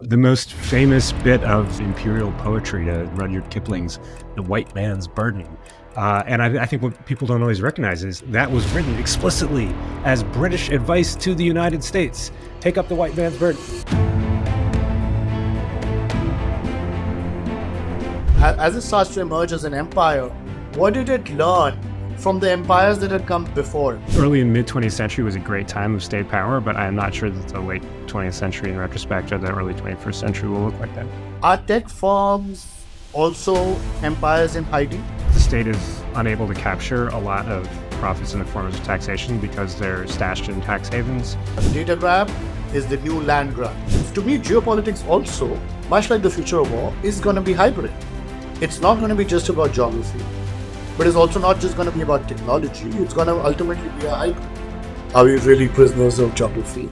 The most famous bit of imperial poetry, Rudyard Kipling's The White Man's Burden. And I think what people don't always recognize is that was written explicitly as British advice to the United States. Take up the white man's burden. As it starts to emerge as an empire, what did it learn from the empires that had come before? Early and mid-20th century was a great time of state power, but I am not sure that the late 20th century in retrospect or the early 21st century will look like that. Are tech firms also empires in hiding? The state is unable to capture a lot of profits in the forms of taxation because they're stashed in tax havens. Data grab is the new land grab. To me, geopolitics also, much like the future of war, is going to be hybrid. It's not going to be just about geography, but it's also not just going to be about technology. It's going to ultimately be a hybrid. Are we really prisoners of geography?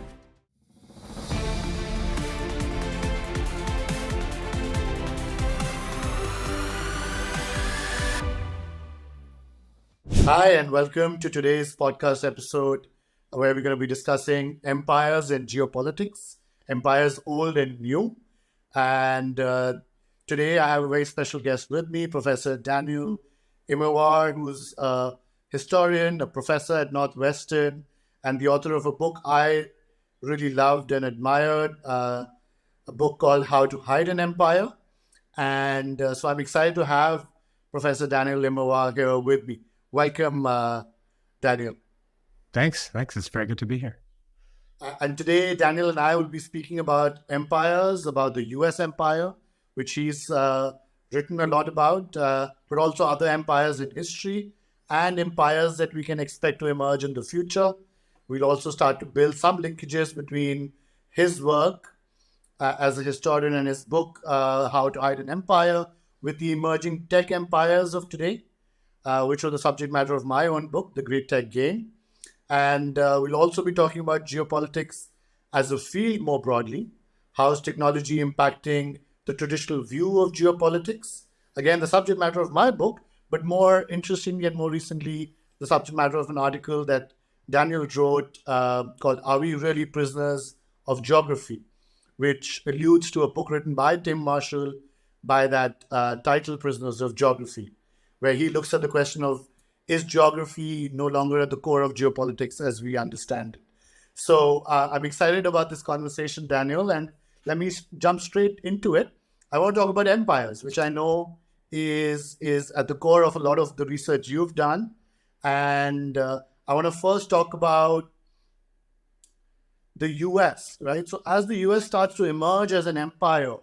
Hi, and welcome to today's podcast episode where we're going to be discussing empires and geopolitics, empires old and new. And today I have a very special guest with me, Professor Daniel Immerwahr, who's a historian, a professor at Northwestern, and the author of a book I really loved and admired, a book called How to Hide an Empire. And so I'm excited to have Professor Daniel Immerwahr here with me. Welcome, Daniel. Thanks. It's very good to be here. And today, Daniel and I will be speaking about empires, about the US empire, which he's written a lot about, but also other empires in history and empires that we can expect to emerge in the future. We'll also start to build some linkages between his work as a historian and his book, How to Hide an Empire, with the emerging tech empires of today, which was the subject matter of my own book, The Great Tech Game. And we'll also be talking about geopolitics as a field more broadly. How is technology impacting the traditional view of geopolitics? Again, the subject matter of my book, but more interestingly and more recently, the subject matter of an article that Daniel wrote called Are We Really Prisoners of Geography? Which alludes to a book written by Tim Marshall by that title, Prisoners of Geography, where he looks at the question of, is geography no longer at the core of geopolitics as we understand it? So I'm excited about this conversation, Daniel, and let me jump straight into it. I want to talk about empires, which I know is at the core of a lot of the research you've done. And I want to first talk about the US, right? So as the US starts to emerge as an empire,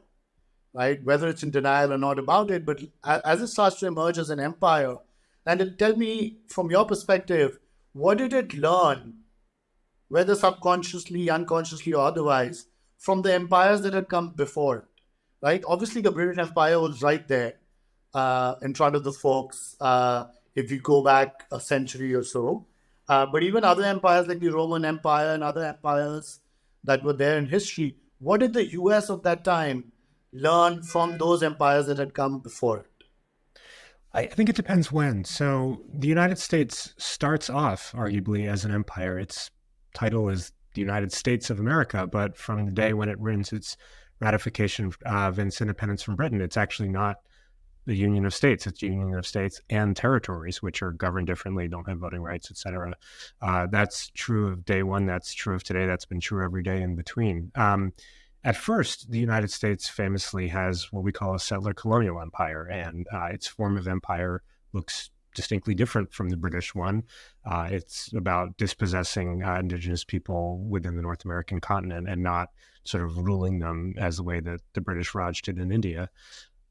right, whether it's in denial or not about it, but as it starts to emerge as an empire, and tell me from your perspective, what did it learn, whether subconsciously, unconsciously, or otherwise, from the empires that had come before it, right? Obviously, the British Empire was right there in front of the folks if you go back a century or so. But even other empires like the Roman Empire and other empires that were there in history, what did the US of that time learn from those empires that had come before it? I think it depends when. So the United States starts off, arguably, as an empire. Its title is the United States of America, but from the day when it wins its ratification of its independence from Britain, it's actually not the Union of States. It's the Union of States and territories, which are governed differently, don't have voting rights, et cetera. That's true of day one. That's true of today. That's been true every day in between. At first, the United States famously has what we call a settler colonial empire, and its form of empire looks distinctly different from the British one. It's about dispossessing indigenous people within the North American continent and not sort of ruling them as the way that the British Raj did in India.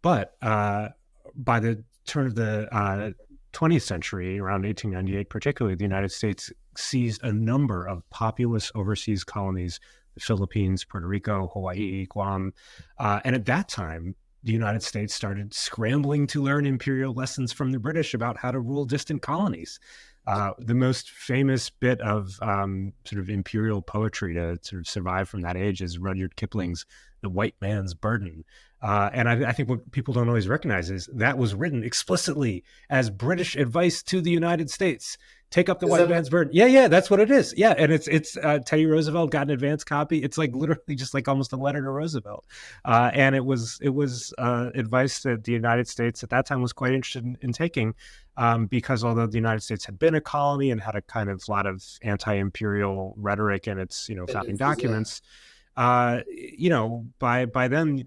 But by the turn of the 20th century, around 1898 particularly, the United States seized a number of populous overseas colonies, the Philippines, Puerto Rico, Hawaii, Guam. And at that time, the United States started scrambling to learn imperial lessons from the British about how to rule distant colonies. The most famous bit of sort of imperial poetry to sort of survive from that age is Rudyard Kipling's the white man's burden. And I think what people don't always recognize is that was written explicitly as British advice to the United States. Take up the Is white that man's burden. Yeah, that's what it is. Yeah, and it's Teddy Roosevelt got an advance copy. It's like literally just like almost a letter to Roosevelt, and it was advice that the United States at that time was quite interested in taking, because although the United States had been a colony and had a kind of lot of anti-imperial rhetoric in its founding tendencies? Yeah. documents, by then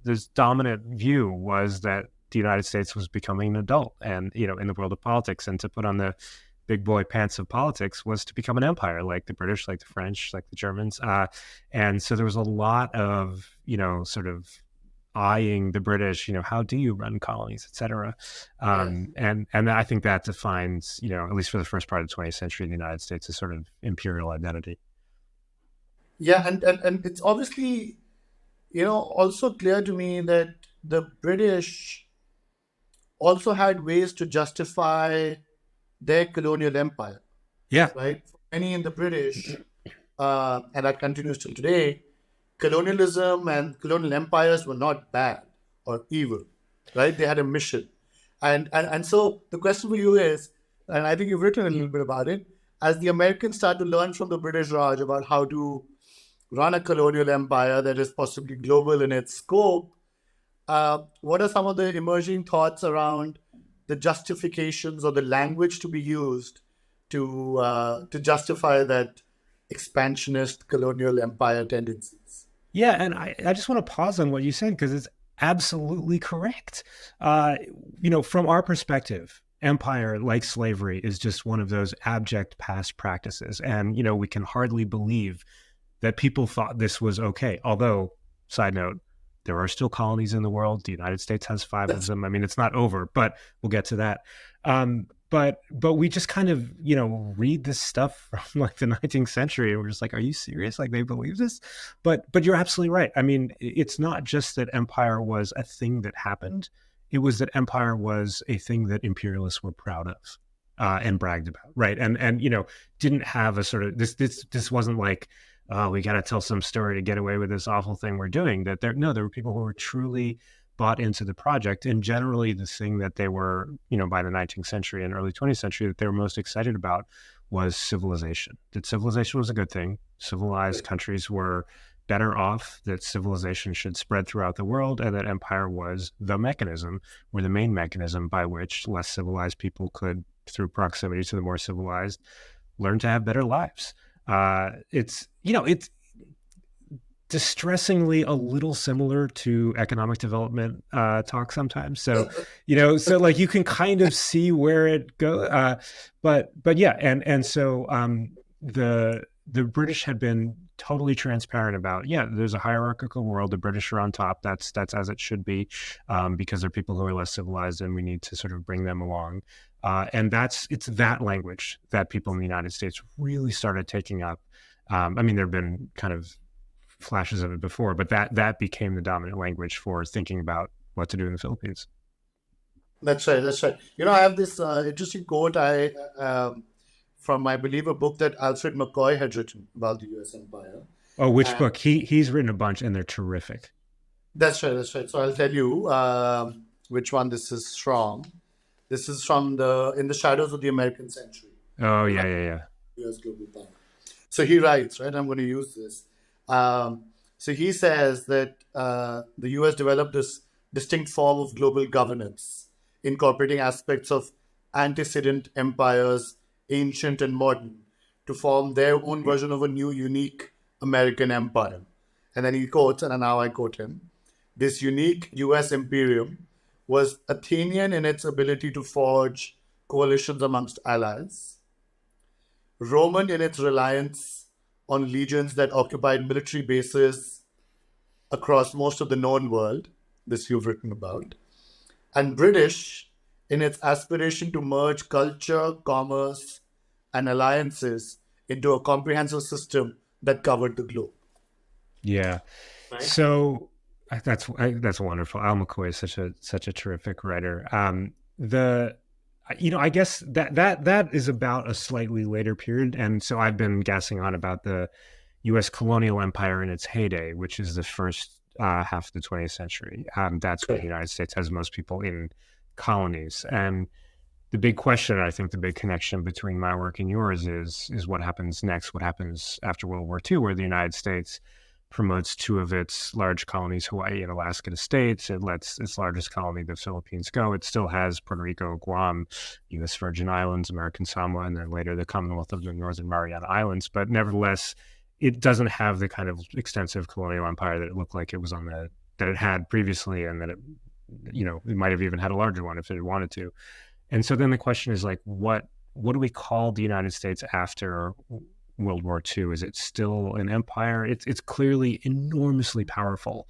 this dominant view was that the United States was becoming an adult, and in the world of politics, and to put on the big boy pants of politics was to become an empire, like the British, like the French, like the Germans, and so there was a lot of sort of eyeing the British, how do you run colonies, etc. Yes. And I think that defines, at least for the first part of the 20th century, the United States as sort of imperial identity. Yeah, and it's obviously, also clear to me that the British also had ways to justify their colonial empire, Yeah, right? For many in the British, and that continues till today, colonialism and colonial empires were not bad or evil, right? They had a mission. And so the question for you is, and I think you've written a little bit about it, as the Americans start to learn from the British Raj about how to run a colonial empire that is possibly global in its scope, what are some of the emerging thoughts around the justifications or the language to be used to justify that expansionist colonial empire tendencies? yeah, and I just want to pause on what you said because it's absolutely correct. From our perspective, empire, like slavery, is just one of those abject past practices, and we can hardly believe that people thought this was okay. Although, side note, there are still colonies in the world. The United States has 5 of them. I mean, it's not over, but we'll get to that. But we just kind of read this stuff from like the 19th century, and we're just like, are you serious? Like, they believe this? But you're absolutely right. I mean, it's not just that empire was a thing that happened. It was that empire was a thing that imperialists were proud of. And bragged about, right? And didn't have a sort of this wasn't like, oh, we got to tell some story to get away with this awful thing we're doing. There were people who were truly bought into the project, and generally the thing that they were, by the 19th century and early 20th century, that they were most excited about was civilization. That civilization was a good thing. Civilized countries were better off, that civilization should spread throughout the world, and that empire was the mechanism, or the main mechanism by which less civilized people could, through proximity to the more civilized, learn to have better lives. It's distressingly a little similar to economic development talk sometimes. So so like you can kind of see where it goes. But yeah, and so the British had been totally transparent about, there's a hierarchical world. The British are on top. That's as it should be, because they're people who are less civilized, and we need to sort of bring them along. And it's that language that people in the United States really started taking up. I mean, there have been kind of flashes of it before, but that became the dominant language for thinking about what to do in the Philippines. That's right. That's right. I have this interesting quote from, I believe, a book that Alfred McCoy had written about the U.S. empire. Oh, which And book? He's written a bunch, and they're terrific. that's right. That's right. So I'll tell you which one this is from. This is from In the Shadows of the American Century. Oh, yeah. U.S. global power. So he writes, right? I'm going to use this. So he says that the U.S. developed this distinct form of global governance, incorporating aspects of antecedent empires, ancient and modern, to form their own version of a new, unique American empire. And then he quotes, and now I quote him, this unique U.S. imperium was Athenian in its ability to forge coalitions amongst allies, Roman in its reliance on legions that occupied military bases across most of the known world, this you've written about, and British in its aspiration to merge culture, commerce, and alliances into a comprehensive system that covered the globe. Yeah. Right? So that's wonderful. Al McCoy is such a terrific writer. I guess that is about a slightly later period, and so I've been gassing on about the U.S. colonial empire in its heyday, which is the first half of the 20th century. That's when the United States has most people in colonies. And the big question, I think the big connection between my work and yours is what happens next, what happens after World War II, where the United States promotes two of its large colonies, Hawaii and Alaska, to states. It lets its largest colony, the Philippines, go. It still has Puerto Rico, Guam, U.S. Virgin Islands, American Samoa, and then later the Commonwealth of the Northern Mariana Islands. But nevertheless, it doesn't have the kind of extensive colonial empire that it looked like it was that it had previously, and that it might have even had a larger one if it wanted to. And so then the question is like, what do we call the United States after World War II? Is it still an empire? It's clearly enormously powerful,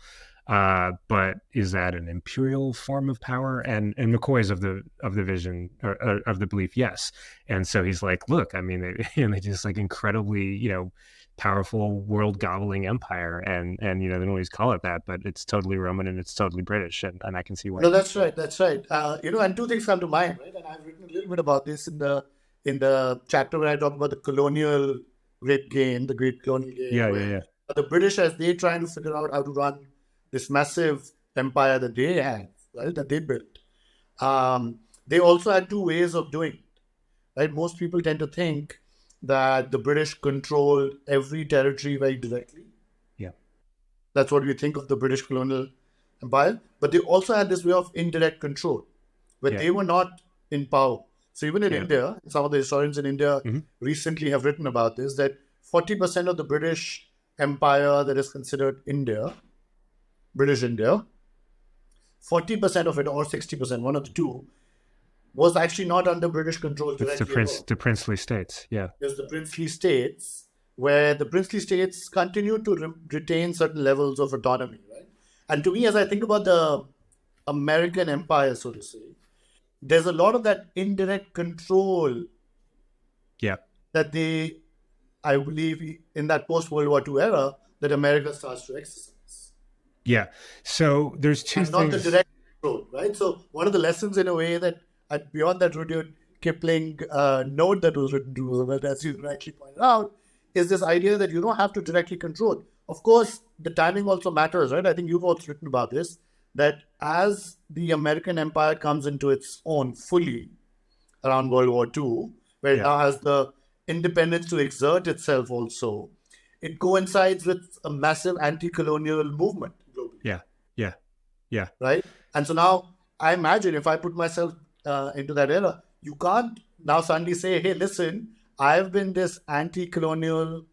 but is that an imperial form of power? And McCoy's of the vision or of the belief, yes. And so he's like, look, I mean, they just like incredibly, powerful world gobbling empire, and they don't always call it that, but it's totally Roman and it's totally British, and I can see why. No, that's right. That's right. And two things come to mind, right? And I've written a little bit about this in the chapter where I talk about the colonial great game, the great colonial game. Yeah. The British, as they trying to figure out how to run this massive empire that they had, right, that they built, they also had two ways of doing it, right? Most people tend to think that the British controlled every territory very directly. Yeah. That's what we think of the British colonial empire. But they also had this way of indirect control, where they were not in power. So even in India, some of the historians in India recently have written about this, that 40% of the British empire that is considered India, British India, 40% of it, or 60%, one of the two, was actually not under British control directly. It's the princely states, yeah. There's the princely states, where the princely states continue to retain certain levels of autonomy, right? And to me, as I think about the American empire, so to say, there's a lot of that indirect control that I believe, in that post-World War II era, that America starts to exercise. Yeah. So there's two things. Not the direct control, right? So one of the lessons, in a way, that beyond that Rudyard Kipling note that was written to Roosevelt, as you rightly pointed out, is this idea that you don't have to directly control. Of course, the timing also matters, right? I think you've also written about this, that as the American empire comes into its own fully around World War II, where it now has the independence to exert itself also, it coincides with a massive anti-colonial movement globally. Yeah. Right? And so now, I imagine if I put myself into that era, you can't now suddenly say, hey, listen, I've been this anti-colonial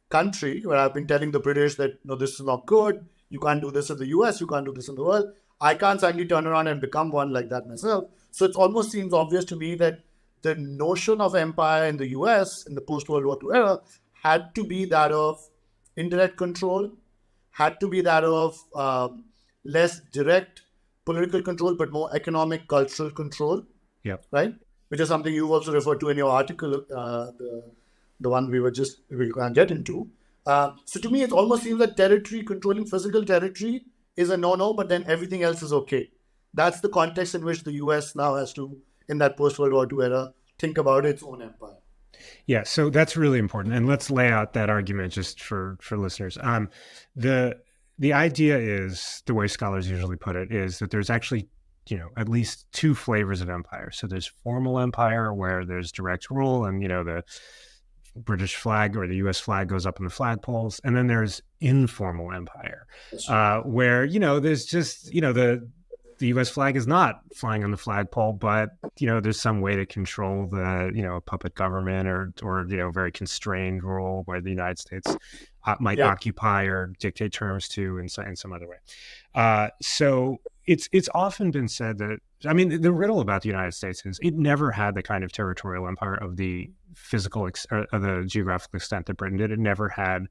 country where I've been telling the British that, no, this is not good. You can't do this in the US. You can't do this in the world. I can't suddenly turn around and become one like that myself. So it almost seems obvious to me that the notion of empire in the US in the post-World War II era had to be that of indirect control, had to be that of less direct political control, but more economic, cultural control. Yeah. Right? Which is something you've also referred to in your article, the one we can't get into. So to me, it almost seems that controlling physical territory is a no-no, but then everything else is okay. That's the context in which the US now has to, in that post-World War II era, think about its own empire. Yeah, so that's really important. And let's lay out that argument just for listeners. The idea is, the way scholars usually put it, is that there's actually, at least two flavors of empire. So there's formal empire, where there's direct rule and, the British flag or the US flag goes up in the flagpoles. And then there's informal empire, where, there's just, the US flag is not flying on the flagpole, but, there's some way to control the, puppet government or very constrained rule where the United States might occupy or dictate terms to in some other way. So it's often been said that, the riddle about the United States is it never had the kind of territorial empire of the physical of the geographical extent that Britain did. It never had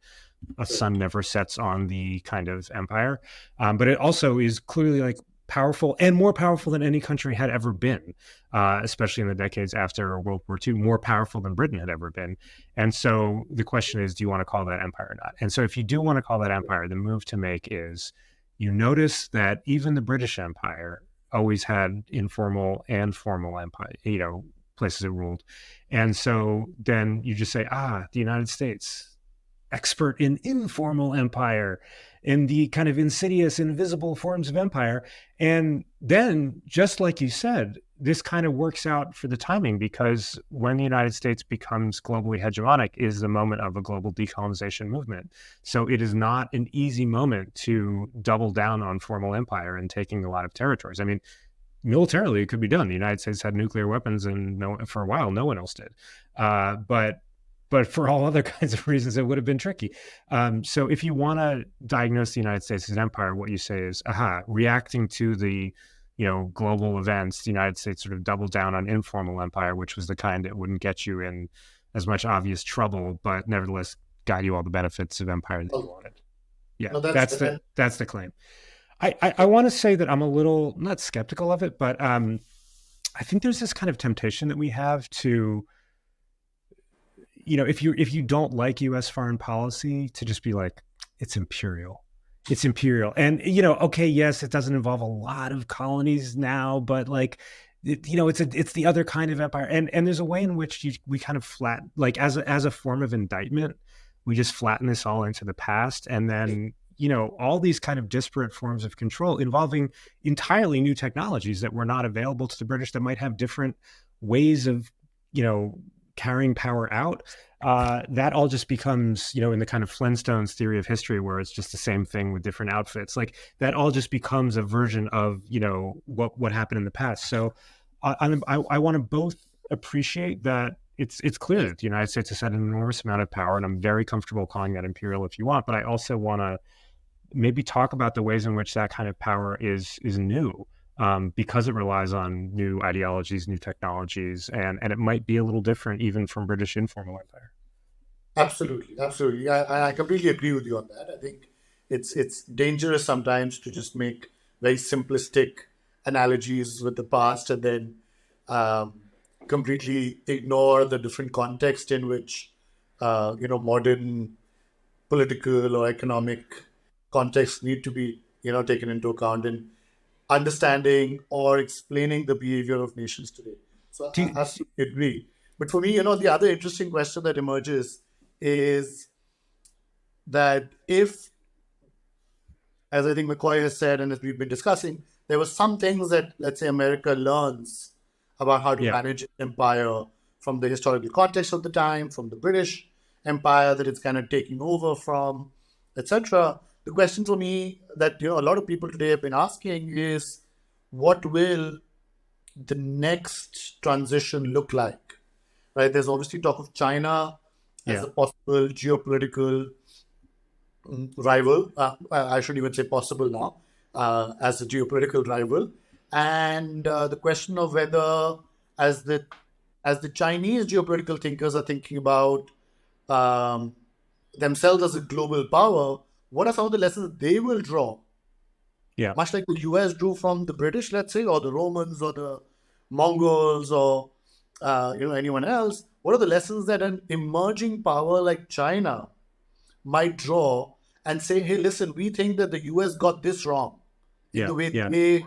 a sun never sets on the kind of empire. But it also is clearly like powerful and more powerful than any country had ever been, especially in the decades after World War II, more powerful than Britain had ever been. And so the question is, do you want to call that empire or not? And so if you do want to call that empire, the move to make is, you notice that even the British Empire always had informal and formal empire, places it ruled. And so then you just say, the United States, expert in informal empire, in the kind of insidious, invisible forms of empire. And then, just like you said, this kind of works out for the timing, because when the United States becomes globally hegemonic is the moment of a global decolonization movement. So it is not an easy moment to double down on formal empire and taking a lot of territories. I mean, militarily, it could be done. The United States had nuclear weapons, and for a while, no one else did. But for all other kinds of reasons, it would have been tricky. So if you want to diagnose the United States as an empire, what you say is, reacting to the global events, the United States sort of doubled down on informal empire, which was the kind that wouldn't get you in as much obvious trouble, but nevertheless got you all the benefits of empire that you wanted. Yeah, No, that's the claim. I want to say that I'm a little not skeptical of it, but I think there's this kind of temptation that we have to, if you don't like U.S. foreign policy, to just be like, it's imperial. It's imperial. And, okay, yes, it doesn't involve a lot of colonies now, but like, it's the other kind of empire. And there's a way in which we kind of flatten, like as a form of indictment, we just flatten this all into the past. And then, all these kind of disparate forms of control involving entirely new technologies that were not available to the British, that might have different ways of, carrying power out. That all just becomes, in the kind of Flintstones theory of history, where it's just the same thing with different outfits. Like that all just becomes a version of, what happened in the past. So I want to both appreciate that it's clear that the United States has had an enormous amount of power, and I'm very comfortable calling that imperial if you want. But I also want to maybe talk about the ways in which that kind of power is new. Because it relies on new ideologies, new technologies, and it might be a little different even from British informal empire. Absolutely, absolutely. I completely agree with you on that. I think it's dangerous sometimes to just make very simplistic analogies with the past and then completely ignore the different context in which modern political or economic contexts need to be taken into account in understanding or explaining the behavior of nations today. So I absolutely agree. But for me, the other interesting question that emerges is that if, as I think McCoy has said and as we've been discussing, there were some things that, let's say, America learns about how to manage empire from the historical context of the time, from the British Empire that it's kind of taking over from, etc. The question for me that a lot of people today have been asking is, what will the next transition look like? Right? There's obviously talk of China as a possible geopolitical rival. I should even say possible now, as a geopolitical rival. And the question of whether, as the Chinese geopolitical thinkers are thinking about themselves as a global power, what are some of the lessons they will draw? Yeah. Much like the US drew from the British, let's say, or the Romans or the Mongols or anyone else. What are the lessons that an emerging power like China might draw and say, hey, listen, we think that the US got this wrong in the way they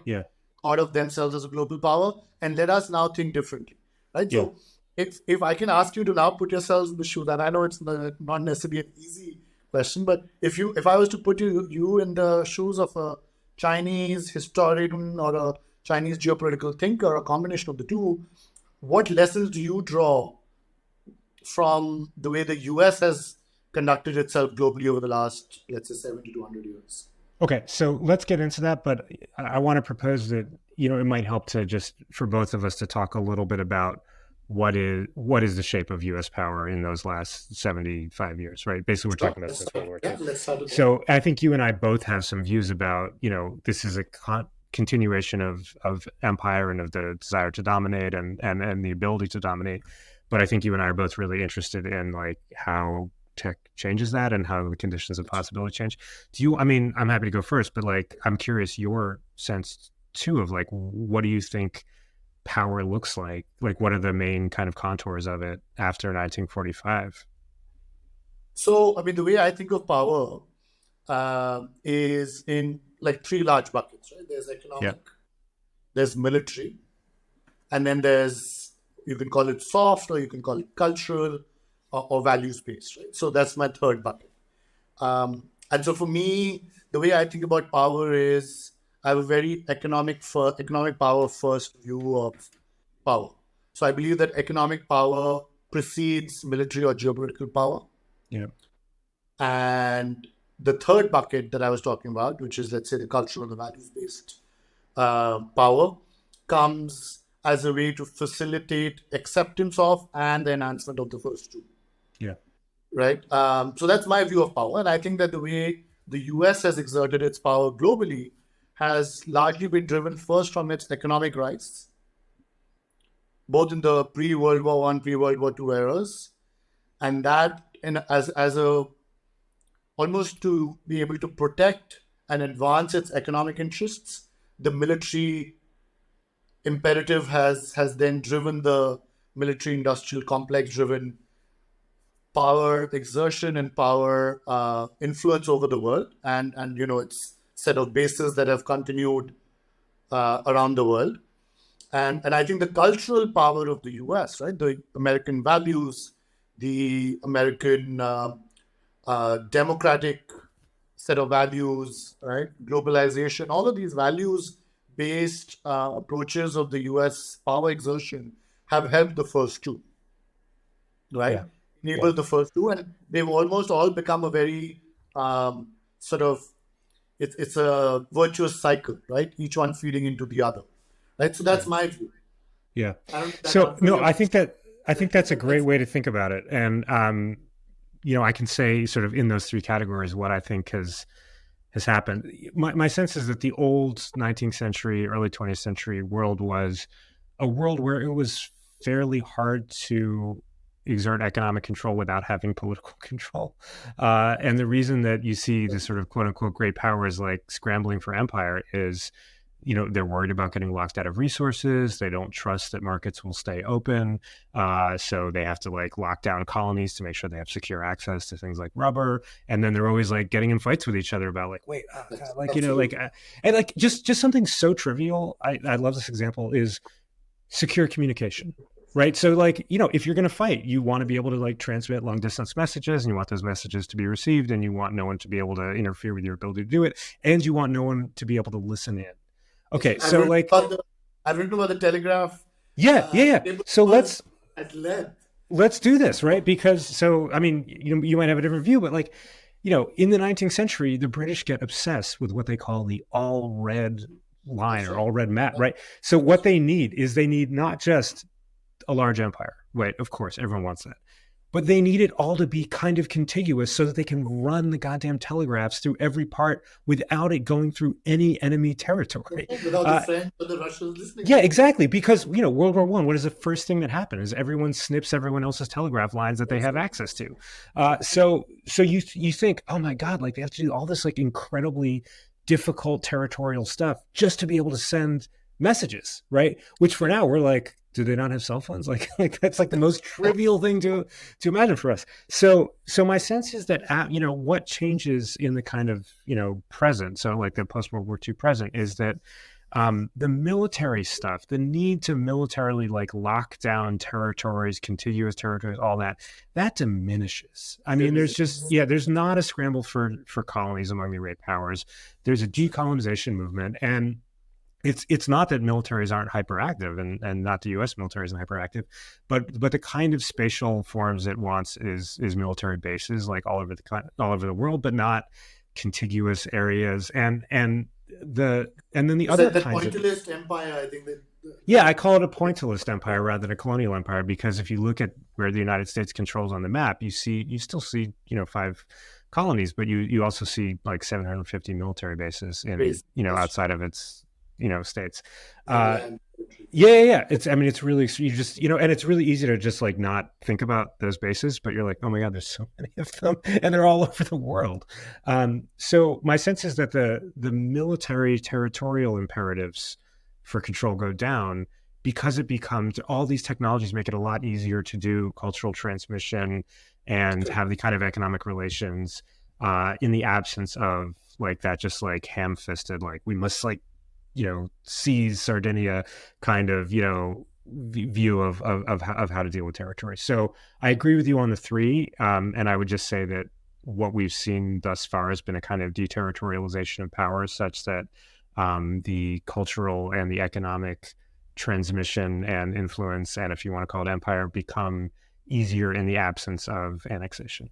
thought of themselves as a global power, and let us now think differently. Right? So if I can ask you to now put yourselves in the shoes, and I know it's not necessarily an easy question, but if I was to put you in the shoes of a Chinese historian or a Chinese geopolitical thinker, a combination of the two, what lessons do you draw from the way the US has conducted itself globally over the last, let's say, 70 to 100 years? Okay, so let's get into that, but I want to propose that, it might help to just, for both of us, to talk a little bit about what is the shape of U.S. power in those last 75 years, right? Basically, we're talking about since World War II. Let's start with so I think you and I both have some views about, this is a continuation of empire and of the desire to dominate and the ability to dominate. But I think you and I are both really interested in like how tech changes that and how the conditions of possibility change. I'm happy to go first, but like, I'm curious your sense too of like, what do you think power looks like? Like, what are the main kind of contours of it after 1945? So, the way I think of power is in like three large buckets, right? There's economic, there's military, and then there's, you can call it soft, or you can call it cultural, or values based. Right. So that's my third bucket. And so for me, the way I think about power is I have a very economic power first view of power. So I believe that economic power precedes military or geopolitical power. Yeah. And the third bucket that I was talking about, which is, let's say, the cultural and the values based power, comes as a way to facilitate acceptance of and the enhancement of the first two. Yeah. Right. So that's my view of power. And I think that the way the US has exerted its power globally has largely been driven first from its economic rise, both in the pre-World War I, pre-World War II eras, and that as a almost to be able to protect and advance its economic interests, the military imperative has then driven the military industrial complex driven power exertion and power influence over the world, and it's set of bases that have continued around the world. And I think the cultural power of the US, right, the American values, the American democratic set of values, right, globalization, all of these values-based approaches of the US power exertion have helped the first two, right? Yeah. Enabled the first two, and they've almost all become a very sort of, it's a virtuous cycle, right? Each one feeding into the other, right? So that's my view. Yeah. I don't know if that So answers no, your I think that's a great way to think about it. And I can say sort of in those three categories what I think has happened. My sense is that the old 19th century, early 20th century world was a world where it was fairly hard to exert economic control without having political control. And the reason that you see this sort of quote unquote great powers like scrambling for empire is, they're worried about getting locked out of resources. They don't trust that markets will stay open. So they have to like lock down colonies to make sure they have secure access to things like rubber. And then they're always like getting in fights with each other about like, wait, God, like, and like just something so trivial. I love this example is secure communication. Right. So like, if you're going to fight, you want to be able to like transmit long distance messages, and you want those messages to be received, and you want no one to be able to interfere with your ability to do it. And you want no one to be able to listen in. Okay. So like, I've written about the Telegraph. Yeah. So at length. Let's do this. Right. Because so, I mean, you might have a different view, but like, in the 19th century, the British get obsessed with what they call the all red line or all red map. Right. So what they need not just a large empire. Right. Of course, everyone wants that. But they need it all to be kind of contiguous so that they can run the goddamn telegraphs through every part without it going through any enemy territory. Without the French or the Russians listening. Yeah, exactly. Because, World War I, what is the first thing that happened? Is everyone snips everyone else's telegraph lines that they have access to. So you think, oh my God, like they have to do all this like incredibly difficult territorial stuff just to be able to send messages, right? Which for now we're like, do they not have cell phones? Like that's like the most trivial thing to imagine for us. So my sense is that what changes in the kind of present, so like the post World War II present, is that the military stuff, the need to militarily like lock down territories, contiguous territories, all that diminishes. I mean, there's not a scramble for colonies among the great powers. There's a decolonization movement, and it's not that militaries aren't hyperactive, and not the U.S. military isn't hyperactive, but the kind of spatial forms it wants is military bases like all over the world, but not contiguous areas. And then the other kinds of Pointillist empire, I think that. Yeah, I call it a pointillist empire rather than a colonial empire, because if you look at where the United States controls on the map, you still see 5 colonies, but you also see like 750 military bases in outside of its states. Yeah. It's really, you just, and it's really easy to just like not think about those bases, but you're like, oh my God, there's so many of them and they're all over the world. So my sense is that the military territorial imperatives for control go down because it becomes, all these technologies make it a lot easier to do cultural transmission and have the kind of economic relations in the absence of like that, just like ham-fisted, like we must like, seize Sardinia kind of, view of how to deal with territory. So I agree with you on the three, and I would just say that what we've seen thus far has been a kind of de-territorialization of power, such that the cultural and the economic transmission and influence, and if you want to call it empire, become easier in the absence of annexation.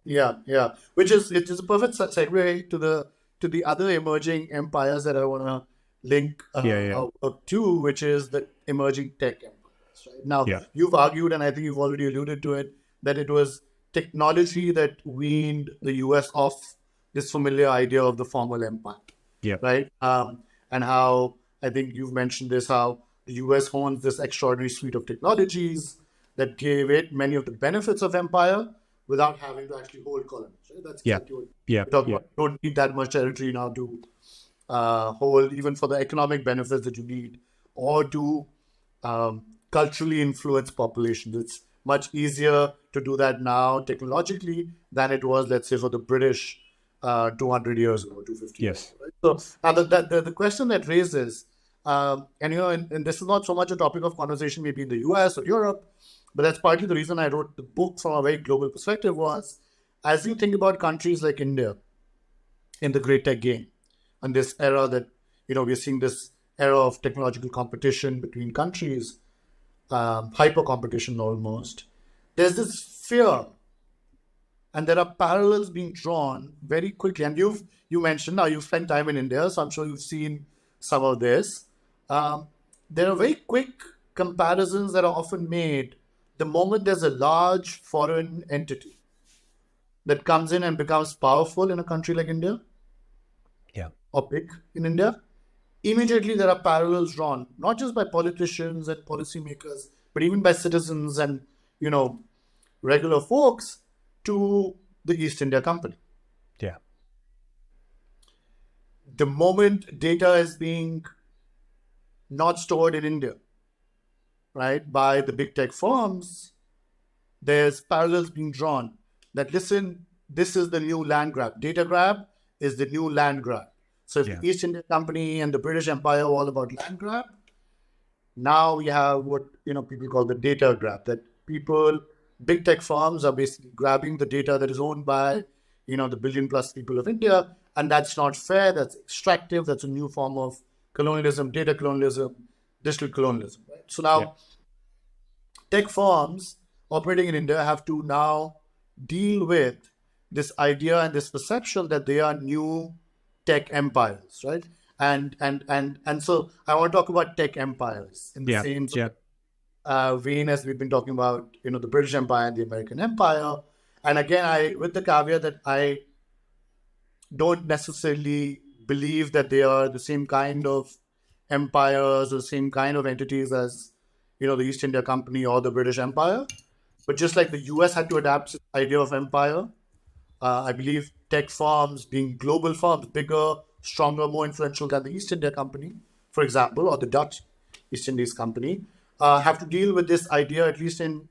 Yeah, yeah. Which is it is a perfect segue to the other emerging empires that I want to link Yeah, yeah, up to, which is the emerging tech empires. Right? Now, yeah, you've argued, and I think you've already alluded to it, that it was technology that weaned the U.S. off this familiar idea of the formal empire, yeah, right? And how I think you've mentioned this, how the US owns this extraordinary suite of technologies that gave it many of the benefits of empire without having to actually hold colonies. Right? That's yeah, exactly what yeah, we talk yeah, about. You don't need that much territory now to hold, even for the economic benefits that you need, or to culturally influence populations. It's much easier to do that now technologically than it was, let's say, for the British 200 years ago, 250 years yes, ago. Right? So now the question that raises, and and this is not so much a topic of conversation maybe in the US or Europe, but that's partly the reason I wrote the book from a very global perspective was, as you think about countries like India in the great tech game, and this era that, we're seeing this era of technological competition between countries, hyper competition almost, there's this fear, and there are parallels being drawn very quickly. And you mentioned now you've spent time in India, so I'm sure you've seen some of this. There are very quick comparisons that are often made the moment there's a large foreign entity that comes in and becomes powerful in a country like India yeah, or big in India. Immediately there are parallels drawn, not just by politicians and policymakers, but even by citizens and you know regular folks to the East India Company. yeah, The moment data is being not stored in India, right, by the big tech firms, there's parallels being drawn that listen, this is the new land grab. Data grab is the new land grab. So if the yeah, East India Company and the British Empire are all about land grab, now we have what people call the data grab. That people, big tech firms are basically grabbing the data that is owned by the billion plus people of India, and that's not fair. That's extractive. That's a new form of colonialism, data colonialism, digital colonialism. Right? So yeah, now tech firms operating in India have to now deal with this idea and this perception that they are new tech empires, right? And so I want to talk about tech empires in the yeah, same yeah, vein as we've been talking about, the British Empire and the American Empire. And again, I with the caveat that I don't necessarily believe that they are the same kind of empires or the same kind of entities as the East India Company or the British Empire. But just like the US had to adapt its idea of empire, I believe tech firms, being global firms, bigger, stronger, more influential than the East India Company, for example, or the Dutch East Indies Company, have to deal with this idea, at least in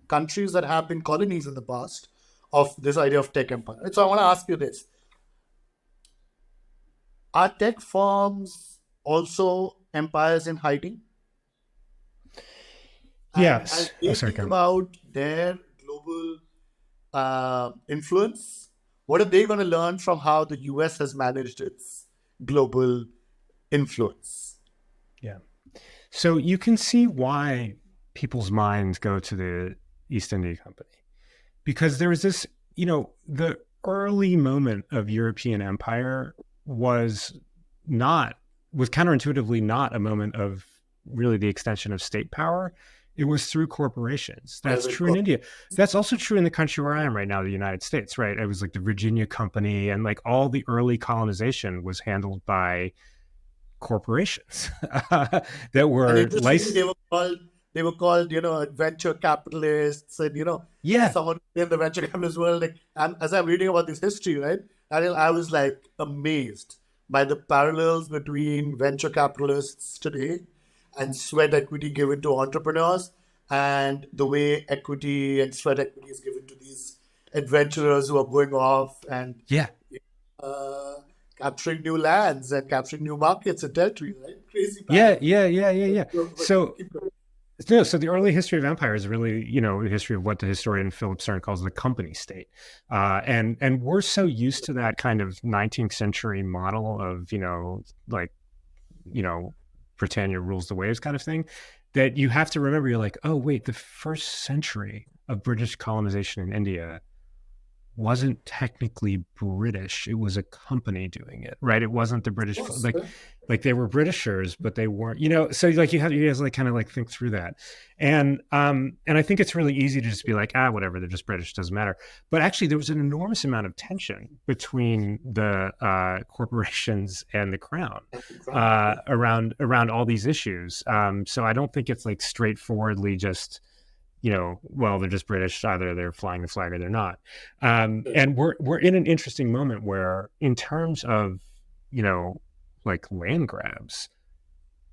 countries that have been colonies in the past, of this idea of tech empire. And so I want to ask you this. Are tech firms also empires in hiding? And yes. as Oh, they sorry, think Karen. about their global influence, what are they going to learn from how the US has managed its global influence? Yeah. So you can see why people's minds go to the East India Company, because there was this, the early moment of European empire was not, was counterintuitively not a moment of really the extension of state power. It was through corporations. That's Private true in corp- India. That's also true in the country where I am right now, the United States, right? It was like the Virginia Company, and like all the early colonization was handled by corporations that And were interestingly, licensed. they were called, venture capitalists, and Yeah, someone in the venture capitalist world. Like, and as I'm reading about this history, right, I was like amazed by the parallels between venture capitalists today and sweat equity given to entrepreneurs, and the way equity and sweat equity is given to these adventurers who are going off and yeah, uh, capturing new lands and capturing new markets and territory. Right, crazy yeah, parallel. yeah, yeah, yeah, yeah. But So keep going. No, so the early history of empire is really, the history of what the historian Philip Stern calls the company state, and we're so used to that kind of 19th century model of, like, you know, Britannia rules the waves kind of thing, that you have to remember. You're like, oh wait, the first century of British colonization in India wasn't technically British. It was a company doing it, right? It wasn't the British, Yes, like they were Britishers, but they weren't, so like you guys like kind of like think through that. And I think it's really easy to just be like, whatever, they're just British, doesn't matter. But actually there was an enormous amount of tension between the corporations and the crown around all these issues. So I don't think it's like straightforwardly just, well, they're just British. Either they're flying the flag or they're not. And we're in an interesting moment where, in terms of, like land grabs,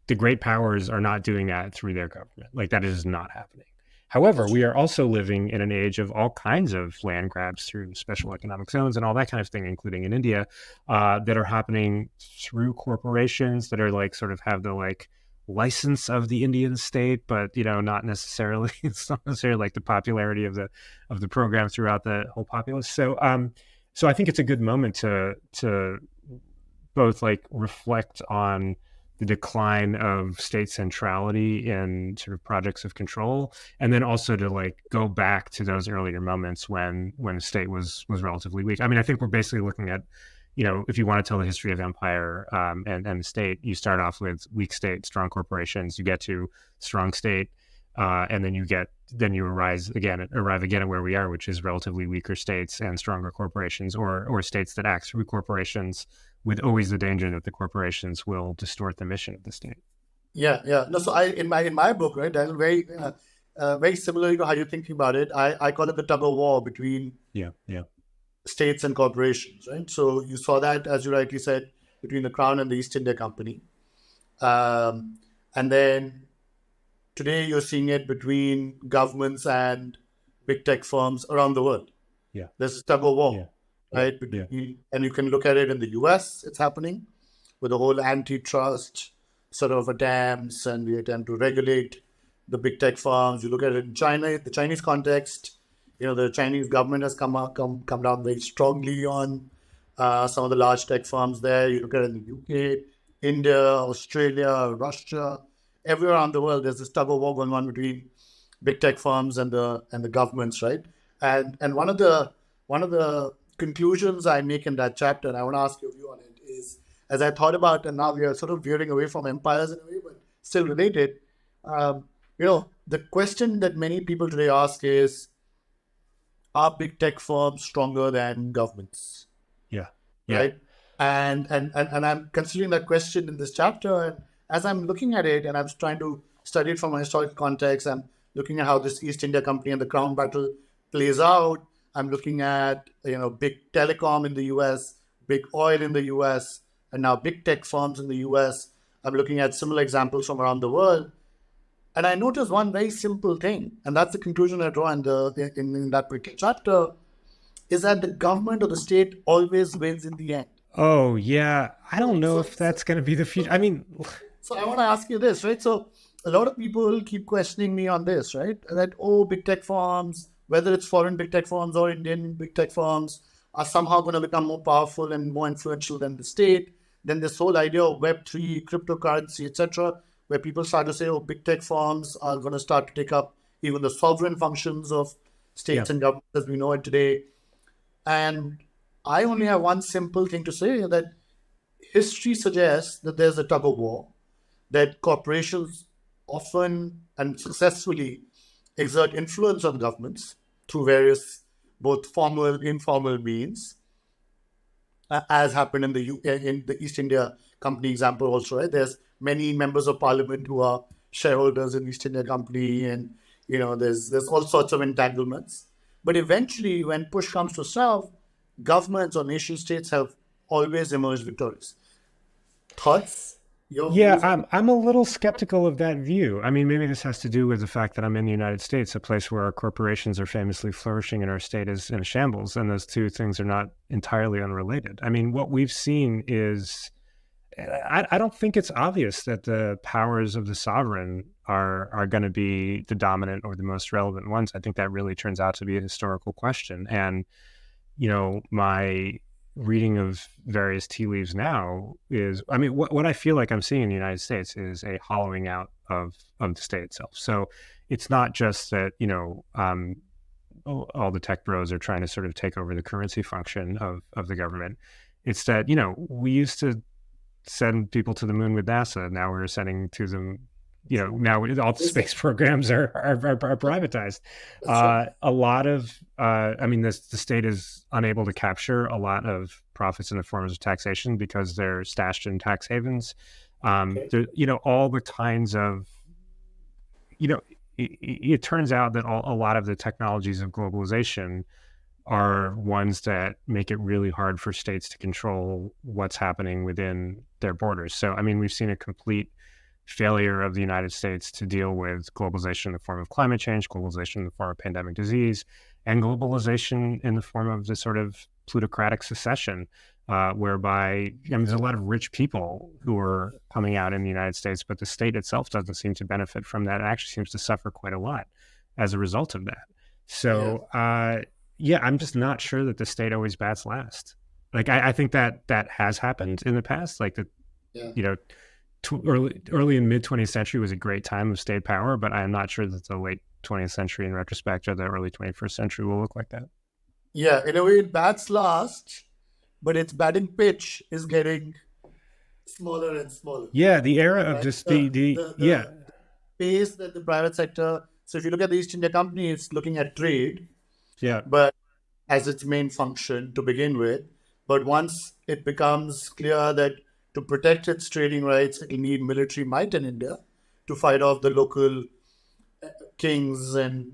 the great powers are not doing that through their government. Like that is not happening. However, we are also living in an age of all kinds of land grabs through special economic zones and all that kind of thing, including in India, that are happening through corporations that are like sort of have the like license of the Indian state, but not necessarily. It's not necessarily like the popularity of the program throughout the whole populace. So I think it's a good moment to both like reflect on the decline of state centrality in sort of projects of control, and then also to like go back to those earlier moments when the state was relatively weak. I mean, I think we're basically looking at, if you want to tell the history of empire and the state, you start off with weak state, strong corporations, you get to strong state, and then you arrive again at where we are, which is relatively weaker states and stronger corporations, or states that act through corporations, with always the danger that the corporations will distort the mission of the state. Yeah, yeah. No, so in my book, right, that's very similar to how you're thinking about it. I call it the tug of war between Yeah. states and corporations, right? So you saw that, as you rightly said, between the Crown and the East India Company. And then today you're seeing it between governments and big tech firms around the world. Yeah. There's a tug of war, Yeah. right? And you can look at it in the US, it's happening with the whole antitrust sort of attempts and the attempt to regulate the big tech firms. You look at it in China, the Chinese context, the Chinese government has come down very strongly on some of the large tech firms there. You look at it in the UK, India, Australia, Russia, everywhere around the world, there's this tug of war going on between big tech firms and the governments, right? And one of the conclusions I make in that chapter, and I want to ask your view on it, is as I thought about, and now we are sort of veering away from empires in a way, but still related. The question that many people today ask is, are big tech firms stronger than governments? Yeah. Right. And I'm considering that question in this chapter. And as I'm looking at it and I'm trying to study it from a historical context, I'm looking at how this East India Company and the Crown battle plays out. I'm looking at, big telecom in the US, big oil in the US, and now big tech firms in the US. I'm looking at similar examples from around the world. And I noticed one very simple thing, and that's the conclusion I draw in that particular chapter, is that the government or the state always wins in the end. Oh, yeah. I don't know if that's going to be the future. I mean, so I want to ask you this, right? So a lot of people keep questioning me on this, right? That, big tech firms, whether it's foreign big tech firms or Indian big tech firms, are somehow going to become more powerful and more influential than the state. Then this whole idea of Web3, cryptocurrency, etc., where people start to say, big tech firms are going to start to take up even the sovereign functions of states and governments as we know it today. And I only have one simple thing to say, that history suggests that there's a tug of war, that corporations often and successfully exert influence on governments through various both formal and informal means, as happened in the East India Company example also, right? There's many members of parliament who are shareholders in East India Company, and there's all sorts of entanglements. But eventually, when push comes to shove, governments or nation states have always emerged victorious. Thoughts? I'm a little skeptical of that view. I mean, maybe this has to do with the fact that I'm in the United States, a place where our corporations are famously flourishing and our state is in a shambles, and those two things are not entirely unrelated. I mean, what we've seen is, I don't think it's obvious that the powers of the sovereign are going to be the dominant or the most relevant ones. I think that really turns out to be a historical question. And, my reading of various tea leaves now is, I mean, what I feel like I'm seeing in the United States is a hollowing out of the state itself. So it's not just that, all the tech bros are trying to sort of take over the currency function of the government. It's that, we used to send people to the moon with NASA. Now we're sending to them, now all the space programs are privatized. A lot of, the state is unable to capture a lot of profits in the forms of taxation because they're stashed in tax havens. All the kinds of, it turns out that a lot of the technologies of globalization are ones that make it really hard for states to control what's happening within their borders. So, we've seen a complete failure of the United States to deal with globalization in the form of climate change, globalization in the form of pandemic disease, and globalization in the form of this sort of plutocratic secession, whereby there's a lot of rich people who are coming out in the United States, but the state itself doesn't seem to benefit from that. It actually seems to suffer quite a lot as a result of that. So, I'm just not sure that the state always bats last. Like, I think that has happened in the past. Like early and mid 20th century was a great time of state power, but I'm not sure that the late 20th century in retrospect or the early 21st century will look like that. Yeah, in a way it bats last, but its batting pitch is getting smaller and smaller. Yeah, the era of just the pace that the private sector. So if you look at the East India Company, it's looking at trade. Yeah. But as its main function to begin with. But once it becomes clear that to protect its trading rights, it will need military might in India to fight off the local kings and,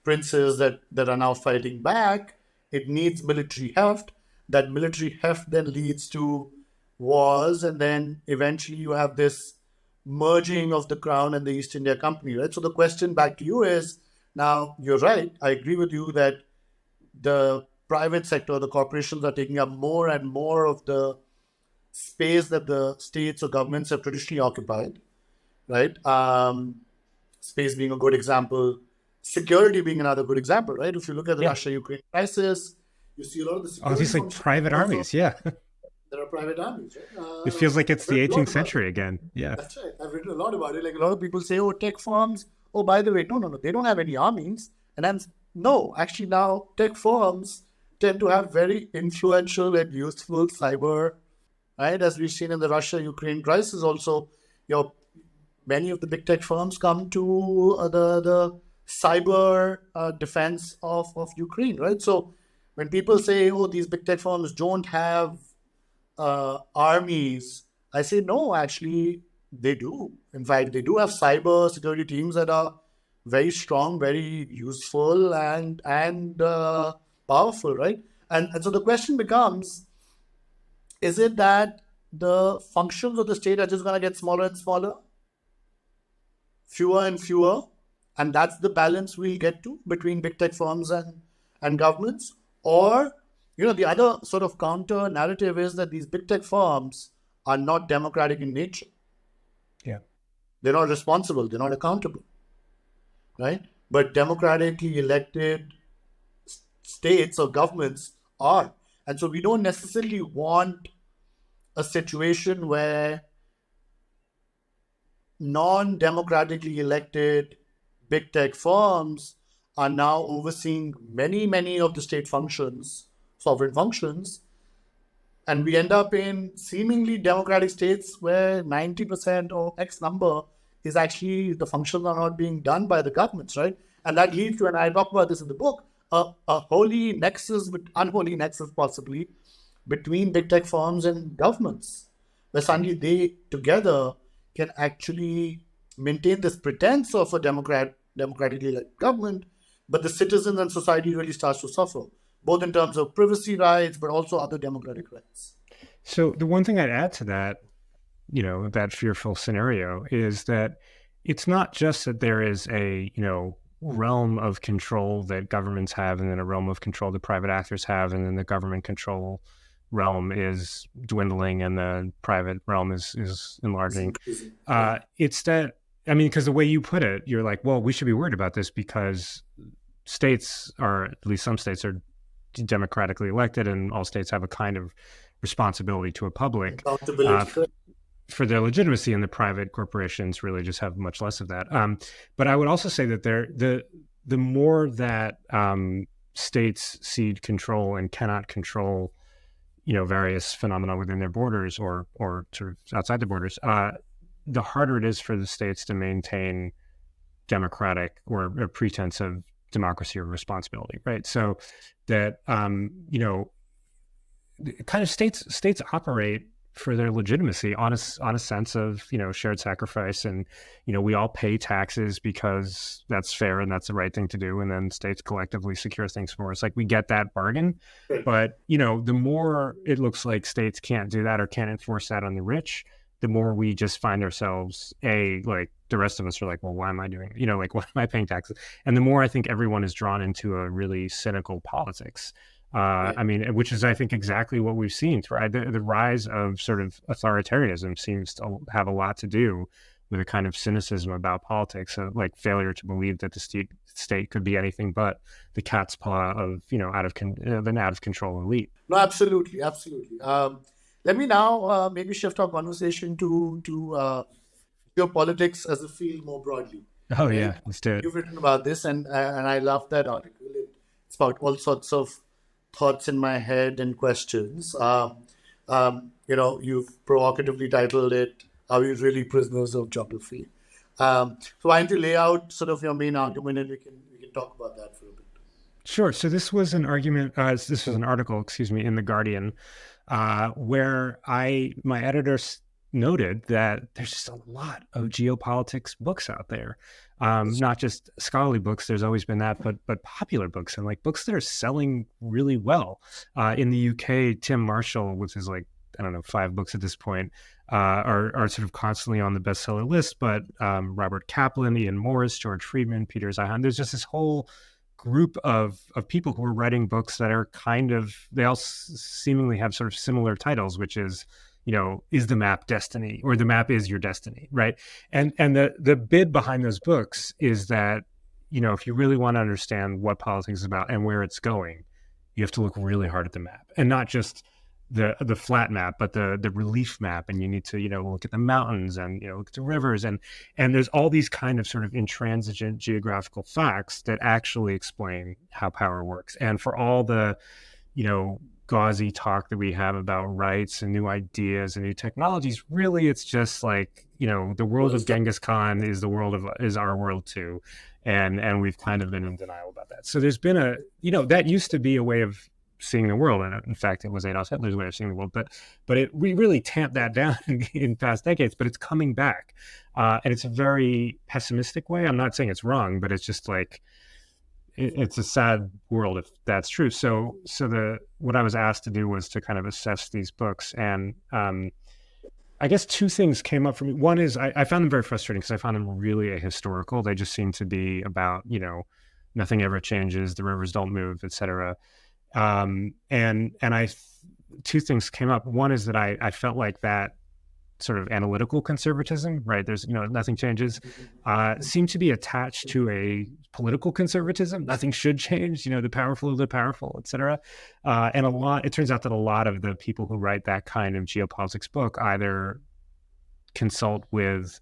princes that are now fighting back. It needs military heft. That military heft then leads to wars. And then eventually you have this merging of the crown and the East India Company, right? So the question back to you is, now, you're right. I agree with you that the private sector, the corporations are taking up more and more of the space that the states or governments have traditionally occupied, right? Space being a good example, security being another good example, right? If you look at the Russia-Ukraine crisis, you see a lot of the security. These like private armies, yeah. There are private armies, right? It feels like it's the 18th century again. Yeah. That's right. I've written a lot about it. Like, a lot of people say, oh, tech firms. Oh, by the way, no, they don't have any armies. And then, no, actually now tech firms tend to have very influential and useful cyber, right? As we've seen in the Russia-Ukraine crisis also, many of the big tech firms come to the cyber defense of Ukraine, right? So when people say, oh, these big tech firms don't have armies, I say, no, actually, they do. In fact, they do have cyber security teams that are very strong, very useful, and powerful, right? And so the question becomes, is it that the functions of the state are just going to get smaller and smaller, fewer and fewer, and that's the balance we'll get to between big tech firms and governments? Or, the other sort of counter narrative is that these big tech firms are not democratic in nature. Yeah. They're not responsible. They're not accountable, right? But democratically elected states or governments are. And so we don't necessarily want a situation where non-democratically elected big tech firms are now overseeing many, many of the state functions, sovereign functions, and we end up in seemingly democratic states where 90% or X number is actually the functions are not being done by the governments, right? And that leads to, and I talk about this in the book, a holy nexus, unholy nexus possibly, between big tech firms and governments, where suddenly they together can actually maintain this pretense of a democratically elected government, but the citizens and society really starts to suffer, both in terms of privacy rights, but also other democratic rights. So the one thing I'd add to that, that fearful scenario is that it's not just that there is a, realm of control that governments have, and then a realm of control that private actors have, and then the government control realm is dwindling and the private realm is enlarging. It's that I mean, because the way you put it, you're like, well, we should be worried about this because states are, at least some states are democratically elected, and all states have a kind of responsibility to a public uh, Accountability. for their legitimacy, and the private corporations really just have much less of that. But I would also say that the more that states cede control and cannot control, various phenomena within their borders or sort of outside the borders, the harder it is for the states to maintain democratic or a pretense of democracy or responsibility, right? So that kind of states operate for their legitimacy on a sense of shared sacrifice, and we all pay taxes because that's fair and that's the right thing to do, and then states collectively secure things for us. Like, we get that bargain, but the more it looks like states can't do that or can't enforce that on the rich, the more we just find ourselves like the rest of us are like, well, why am I doing like, why am I paying taxes? And the more I think everyone is drawn into a really cynical politics. I mean, which is, I think, exactly what we've seen. Right, the rise of sort of authoritarianism seems to have a lot to do with a kind of cynicism about politics, like failure to believe that the state could be anything but the cat's paw of out of control elite. No, absolutely, absolutely. Let me now maybe shift our conversation to geopolitics as a field more broadly. Oh Right? yeah, let's do it. You've written about this, and I love that article. It's about all sorts of thoughts in my head and questions. You've provocatively titled it, "Are We Really Prisoners of Geography?" So why don't you lay out sort of your main argument, and we can talk about that for a bit. Sure. So this was an argument. This was an article, excuse me, in the Guardian, where my editor noted that there's just a lot of geopolitics books out there, not just scholarly books. There's always been that, but popular books, and like books that are selling really well. In the UK, Tim Marshall, which is like, I don't know, 5 books at this point, are sort of constantly on the bestseller list. But Robert Kaplan, Ian Morris, George Friedman, Peter Zeihan, there's just this whole group of people who are writing books that are they all seemingly have sort of similar titles, which is, is the map destiny, or the map is your destiny, right? And the bid behind those books is that, if you really want to understand what politics is about and where it's going, you have to look really hard at the map, and not just the flat map, but the relief map. And you need to, look at the mountains and, look at the rivers. And there's all these kind of sort of intransigent geographical facts that actually explain how power works. And for all the, gauzy talk that we have about rights and new ideas and new technologies, really it's just like, the world of Genghis Khan is our world too. And we've kind of been in denial about that. So there's been that used to be a way of seeing the world, and in fact it was Adolf Hitler's way of seeing the world, but we really tamped that down in past decades, but it's coming back, and it's a very pessimistic way. I'm not saying it's wrong, but it's just like it's a sad world if that's true. So what I was asked to do was to kind of assess these books, and I guess 2 things came up for me. One is I found them very frustrating because I found them really ahistorical. They just seem to be about nothing ever changes, the rivers don't move, etc. And 2 things came up. One is that I felt like that sort of analytical conservatism, right? There's, nothing changes, seemed to be attached to a political conservatism. Nothing should change, the powerful are the powerful, etc. And it turns out that a lot of the people who write that kind of geopolitics book either consult with,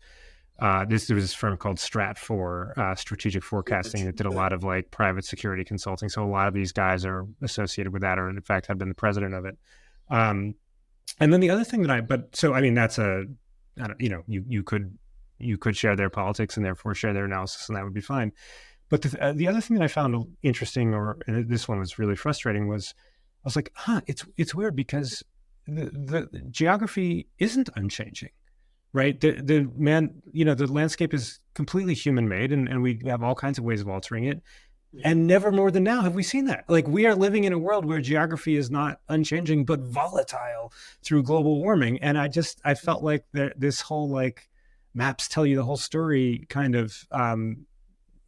there was this firm called Strat4, Strategic Forecasting, that did a lot of like private security consulting. So a lot of these guys are associated with that, or in fact have been the president of it. And then the other thing that's you could share their politics and therefore share their analysis, and that would be fine. But the other thing that I found interesting, and this one was really frustrating, was I was like, it's weird because the geography isn't unchanging. Right. The landscape is completely human made, and we have all kinds of ways of altering it. And never more than now have we seen that. Like, we are living in a world where geography is not unchanging, but volatile through global warming. And I felt like this whole like maps tell you the whole story kind of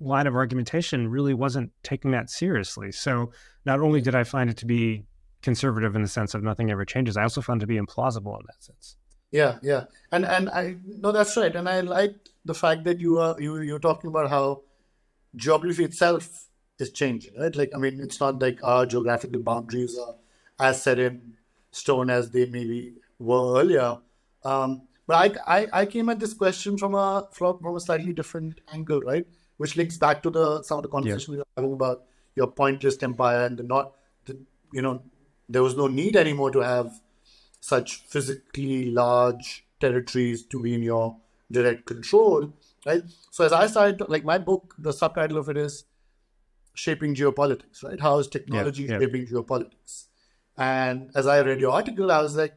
line of argumentation really wasn't taking that seriously. So not only did I find it to be conservative in the sense of nothing ever changes, I also found it to be implausible in that sense. Yeah. And I no, that's right. And I liked the fact that you're talking about how geography itself is changing, right? Like, I mean, it's not like our geographical boundaries are as set in stone as they maybe were earlier. But I came at this question from a slightly different angle, right? Which links back to some of the Yeah. conversation we were having about your Pointillist empire and the you know, there was no need anymore to have such physically large territories to be in your direct control, right? So as I started, like my book, the subtitle of it is Shaping Geopolitics, right? How is Yeah. technology Yeah. shaping geopolitics? And as I read your article, I was like,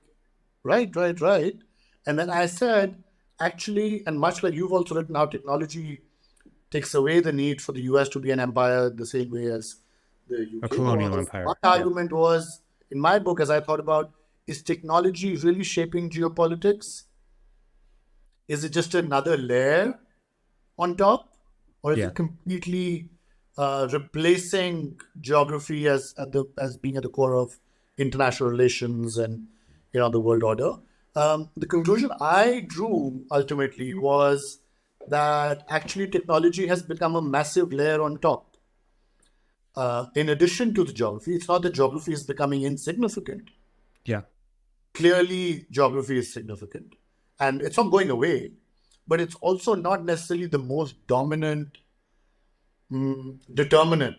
right. And then I said, actually, and much like you've also written, how technology takes away the need for the US to be an empire the same way as the A UK colonial was. My empire. Yeah. argument was, in my book, as I thought about, is technology really shaping geopolitics? Is it just another layer on top, or is Yeah. it completely replacing geography as being at the core of international relations and the world order? The conclusion I drew ultimately was that actually technology has become a massive layer on top. In addition to the geography, it's not that geography is becoming insignificant. Yeah. Clearly, geography is significant, and it's not going away, but it's also not necessarily the most dominant determinant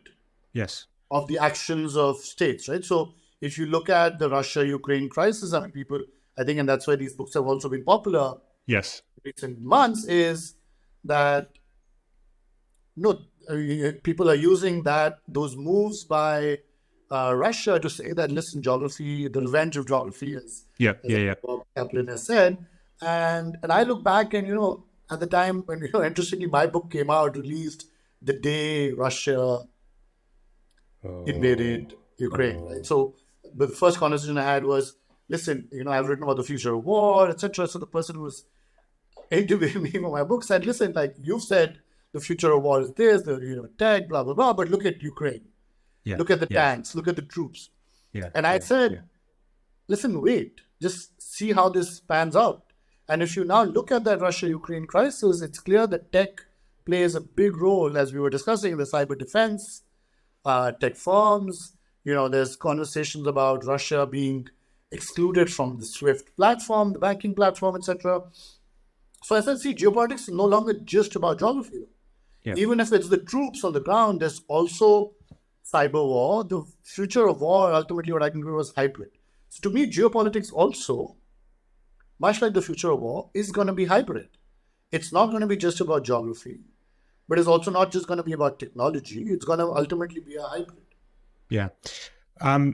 Yes. of the actions of states, right? So if you look at the Russia-Ukraine crisis, I mean, people, I think, and that's why these books have also been popular Yes. in recent months, is that no, people are using those moves by Russia to say that, listen, geography, the revenge of geography, Yeah. as Yeah. Yeah. Bob Kaplan has said. And I look back and, at the time when, interestingly, my book came out, released the day Russia Oh. invaded Ukraine, right? Oh. So the first conversation I had was, listen, I've written about the future of war, etc. So the person who was interviewing me for my book said, listen, like you've said, the future of war is this, the tech, blah blah blah. But look at Ukraine, Yeah. look at the Yeah. tanks, look at the troops. Yeah. And I Yeah. Yeah. said, listen, wait, just see how this pans out. And if you now look at that Russia-Ukraine crisis, it's clear that tech plays a big role, as we were discussing, in the cyber defense, tech firms. There's conversations about Russia being excluded from the SWIFT platform, the banking platform, etc. So as I see, geopolitics is no longer just about geography. Yeah. Even if it's the troops on the ground, there's also cyber war. The future of war, ultimately, what I conclude was hybrid. So to me, geopolitics also, much like the future of war, is going to be hybrid. It's not going to be just about geography, but it's also not just going to be about technology. It's going to ultimately be a hybrid. Yeah.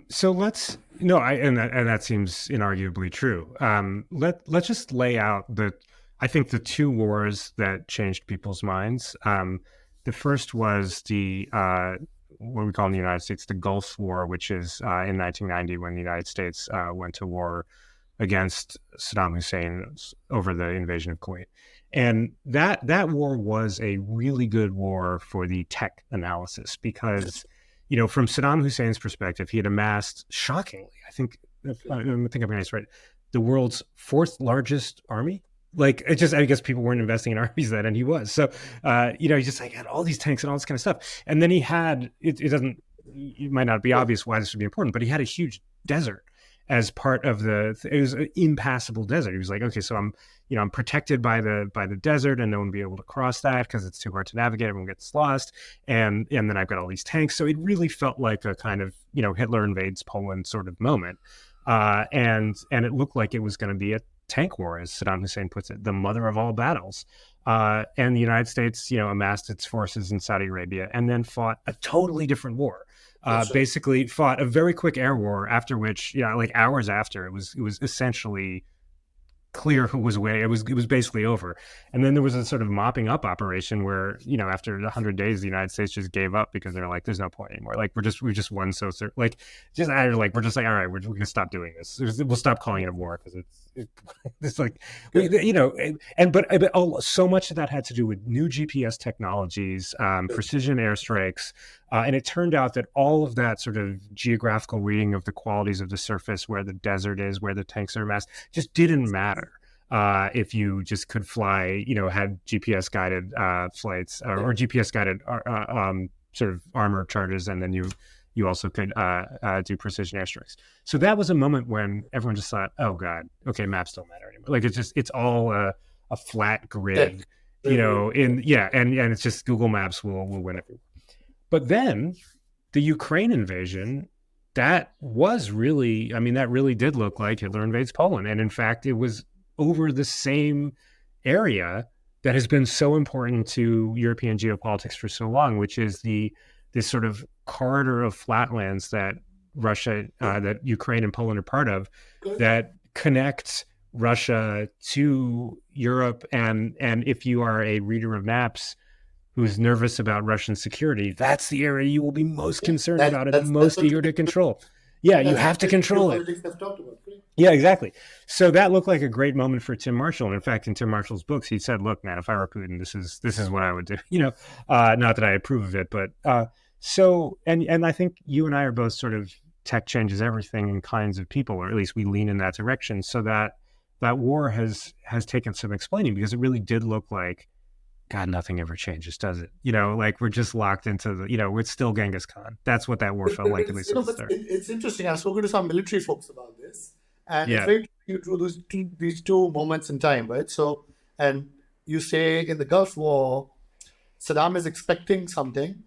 So let's no, and that seems inarguably true. Let's just lay out I think the two wars that changed people's minds. The first was what we call in the United States the Gulf War, which is in 1990 when the United States went to war against Saddam Hussein over the invasion of Kuwait. And that war was a really good war for the tech analysis because, from Saddam Hussein's perspective, he had amassed shockingly, I think, if I think I'm right, the world's fourth largest army. Like it just, I guess people weren't investing in armies then, and he was. So, he just like had all these tanks and all this kind of stuff. And then he had it might not be obvious why this would be important, but he had a huge desert as part of it was an impassable desert. He was like, okay, so I'm protected by the desert and no one will be able to cross that because it's too hard to navigate. Everyone gets lost. And then I've got all these tanks. So it really felt like a kind of, Hitler invades Poland sort of moment. And it looked like it was going to be a tank war, as Saddam Hussein puts it, the mother of all battles. And the United States, amassed its forces in Saudi Arabia and then fought a totally different war. Right. Basically fought a very quick air war, after which, like hours after, it was essentially clear who was away. It was basically over. And then there was a sort of mopping up operation where, after 100 days, the United States just gave up because they're like, there's no point anymore. Like we just won. So like, just like, we're just like, all right, we're going to stop doing this. We'll stop calling it a war because it's like, but so much of that had to do with new GPS technologies, precision airstrikes. And it turned out that all of that sort of geographical reading of the qualities of the surface, where the desert is, where the tanks are amassed, just didn't matter. if you just could fly, had GPS guided flights or GPS guided sort of armor charges, and then you also could do precision airstrikes. So that was a moment when everyone just thought, oh God, okay, maps don't matter anymore. Like it's all a flat grid, and it's just Google Maps will win it. But then the Ukraine invasion, that really did look like Hitler invades Poland. And in fact, it was over the same area that has been so important to European geopolitics for so long, which is this sort of corridor of flatlands that that Ukraine and Poland are part of, that connects Russia to Europe. And if you are a reader of maps who's nervous about Russian security, that's the area you will be most concerned about and most eager to control. Yeah, you have to control it. Yeah, exactly. So that looked like a great moment for Tim Marshall. And in fact, in Tim Marshall's books, he said, "Look, man, if I were Putin, this is what I would do." Not that I approve of it, but and I think you and I are both sort of tech changes everything in kinds of people, or at least we lean in that direction. So that war has taken some explaining, because it really did look like, God, nothing ever changes, does it? Like we're just locked into it's still Genghis Khan. That's what that war felt like, at least at the start. It's interesting. I've spoken to some military folks about this, and it's very interesting through these two moments in time, right? So, and you say in the Gulf War, Saddam is expecting something,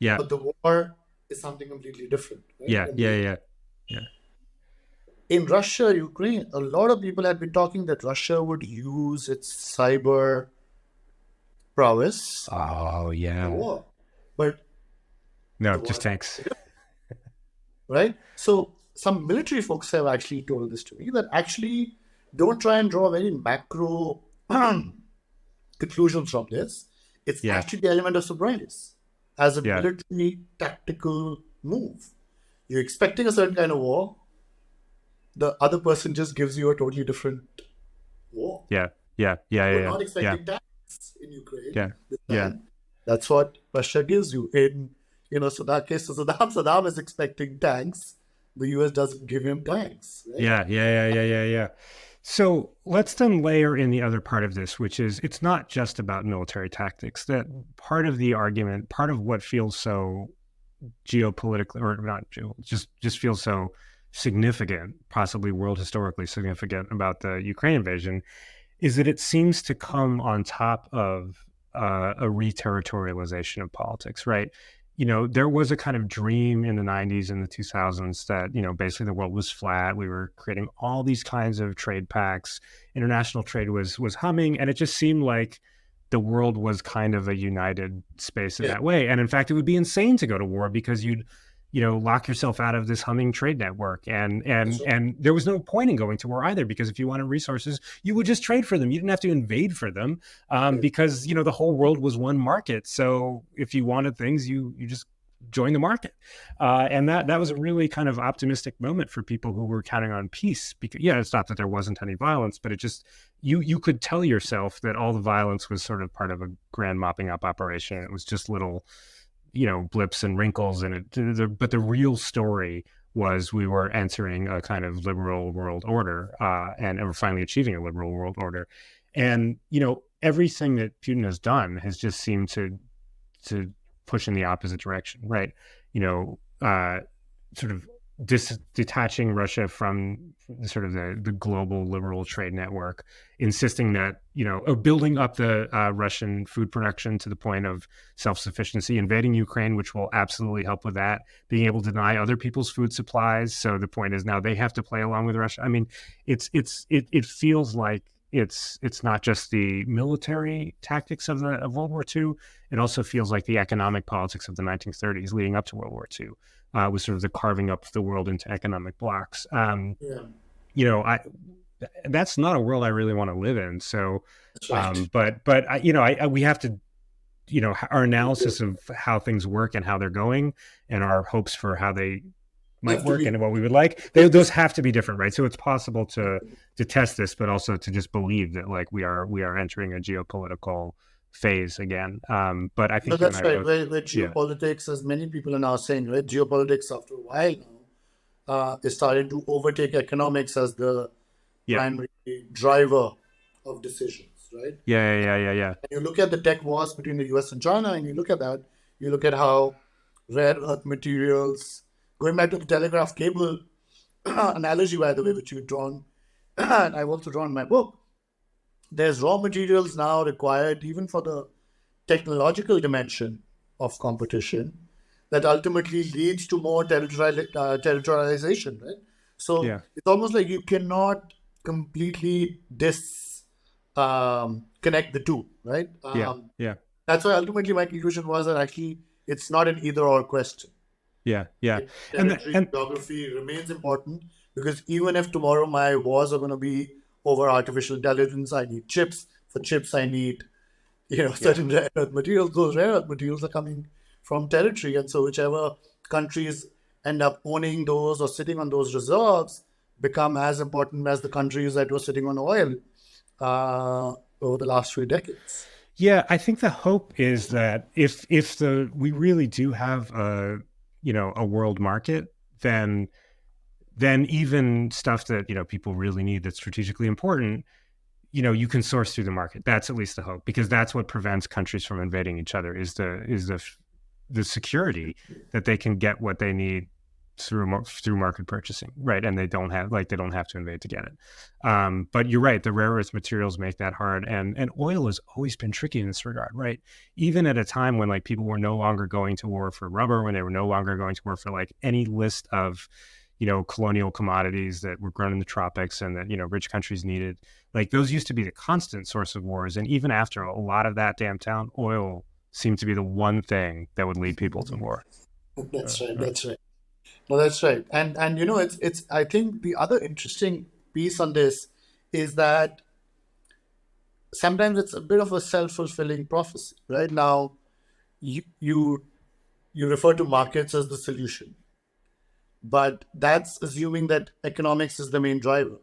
but the war is something completely different. Right? Yeah. In Russia, Ukraine, a lot of people had been talking that Russia would use its cyber prowess. Oh yeah. War. But no, just tanks. Right? So some military folks have actually told this to me, that actually don't try and draw very macro conclusions from this. It's actually the element of surprise as a military tactical move. You're expecting a certain kind of war. The other person just gives you a totally different war. We're not expecting tanks in Ukraine. That's what Russia gives you. So that case, Saddam is expecting tanks. The US doesn't give him tanks. Right? Yeah. So let's then layer in the other part of this, which is it's not just about military tactics. That part of the argument, part of what feels so geopolitically, or not, just feels so significant, possibly world historically significant about the Ukraine invasion, is that it seems to come on top of a re-territorialization of politics, right? There was a kind of dream in the 90s and the 2000s that, basically the world was flat. We were creating all these kinds of trade pacts. International trade was humming, and it just seemed like the world was kind of a united space in that way. And in fact, it would be insane to go to war, because you'd lock yourself out of this humming trade network. And there was no point in going to war either, because if you wanted resources, you would just trade for them. You didn't have to invade for them, because, the whole world was one market. So if you wanted things, you just join the market. And that was a really kind of optimistic moment for people who were counting on peace, because it's not that there wasn't any violence, but it just, you could tell yourself that all the violence was sort of part of a grand mopping up operation. It was just little, blips and wrinkles in it. But the real story was we were entering a kind of liberal world order, and we're finally achieving a liberal world order. And, everything that Putin has done has just seemed to push in the opposite direction, right? Sort of detaching Russia from sort of the global liberal trade network, insisting that, or building up the Russian food production to the point of self-sufficiency, invading Ukraine, which will absolutely help with that, being able to deny other people's food supplies. So the point is now they have to play along with Russia. I mean, it feels like it's not just the military tactics of World War II. It also feels like the economic politics of the 1930s leading up to World War II. Was sort of the carving up the world into economic blocks. That's not a world I really want to live in. So, but we have to, our analysis of how things work and how they're going, and our hopes for how they might work and what we would like, those have to be different, right? So it's possible to test this, but also to just believe that like we are entering a geopolitical phase again. But I think that's right. With geopolitics, as many people are now saying, right? Geopolitics after a while now is starting to overtake economics as the primary driver of decisions, right? Yeah. And you look at the tech wars between the US and China, and you look at that, you look at how rare earth materials, going back to the telegraph cable analogy, by the way, which you've drawn, and I've also drawn in my book, there's raw materials now required even for the technological dimension of competition that ultimately leads to more territorialization, right? So Yeah. it's almost like you cannot completely connect the two, right? Yeah. That's why ultimately my conclusion was that actually it's not an either or question. Yeah. Territory And geography remains important because even if tomorrow my wars are going to be over artificial intelligence, I need chips. For chips, I need certain rare earth materials. Those rare earth materials are coming from territory, and so whichever countries end up owning those or sitting on those reserves become as important as the countries that were sitting on oil over the last few decades. yeah, I think the hope is that if we really do have a world market, then even stuff that people really need that's strategically important, you can source through the market. That's at least the hope, because that's what prevents countries from invading each other, is the security that they can get what they need through market purchasing, right? And they don't have to invade to get it. But you're right, the rare earth materials make that hard, and oil has always been tricky in this regard, right? Even at a time when people were no longer going to war for rubber, when they were no longer going to war for any list of colonial commodities that were grown in the tropics and that rich countries needed, those used to be the constant source of wars. And even after a lot of that damn town, oil seemed to be the one thing that would lead people to war. That's right. That's right. No, that's right. And it's I think the other interesting piece on this is that sometimes it's a bit of a self-fulfilling prophecy, right? Now you refer to markets as the solution, but that's assuming that economics is the main driver.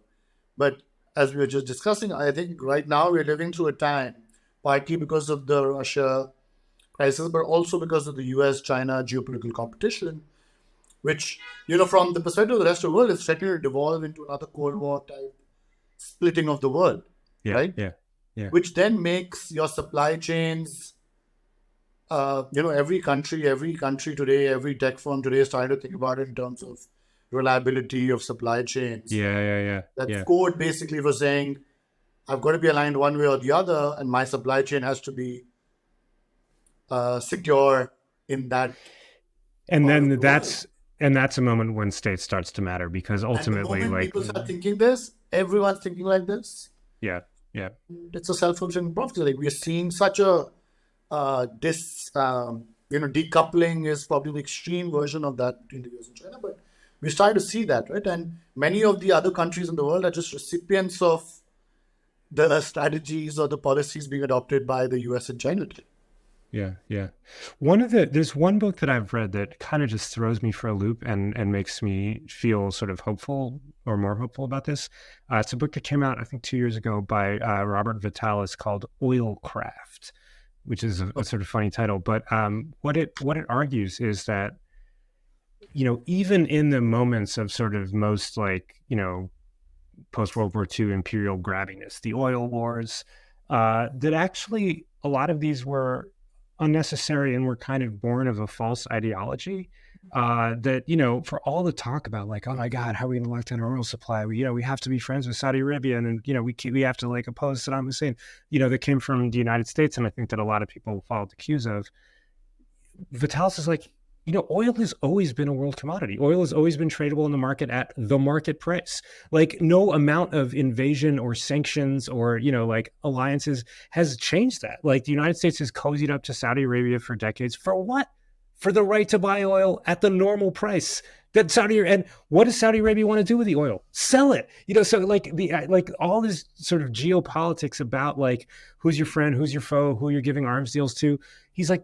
But as we were just discussing, I think right now we're living through a time, partly because of the Russia crisis, but also because of the US-China geopolitical competition, which, from the perspective of the rest of the world, is threatening to devolve into another Cold War type splitting of the world, right? Yeah. Which then makes your supply chains, every country today, every tech firm today is trying to think about it in terms of reliability of supply chains. Yeah. That's code basically for saying, I've got to be aligned one way or the other, and my supply chain has to be secure in that. And then that's a moment when state starts to matter, because ultimately, and the moment people start thinking this, everyone's thinking like this. Yeah. It's a self-fulfilling prophecy. We are seeing such a decoupling is probably the extreme version of that between the US and China, but we're starting to see that, right? And many of the other countries in the world are just recipients of the strategies or the policies being adopted by the US and China today. Yeah. There's one book that I've read that kind of just throws me for a loop and makes me feel sort of hopeful, or more hopeful about this. It's a book that came out, I think, 2 years ago by Robert Vitalis, called Oilcraft, which is a sort of funny title. But what it argues is that, even in the moments of sort of most post-World War II imperial grabbiness, the oil wars, that actually a lot of these were unnecessary and were kind of born of a false ideology. That, for all the talk about oh my God, how are we going to lock down our oil supply? We have to be friends with Saudi Arabia, and we have to oppose Saddam Hussein, that came from the United States, and I think that a lot of people followed the cues of. Vitalis is oil has always been a world commodity. Oil has always been tradable in the market at the market price. No amount of invasion or sanctions or, alliances has changed that. The United States has cozied up to Saudi Arabia for decades. For what? For the right to buy oil at the normal price. And what does Saudi Arabia want to do with the oil? Sell it. So all this sort of geopolitics about who's your friend, who's your foe, who you're giving arms deals to, he's like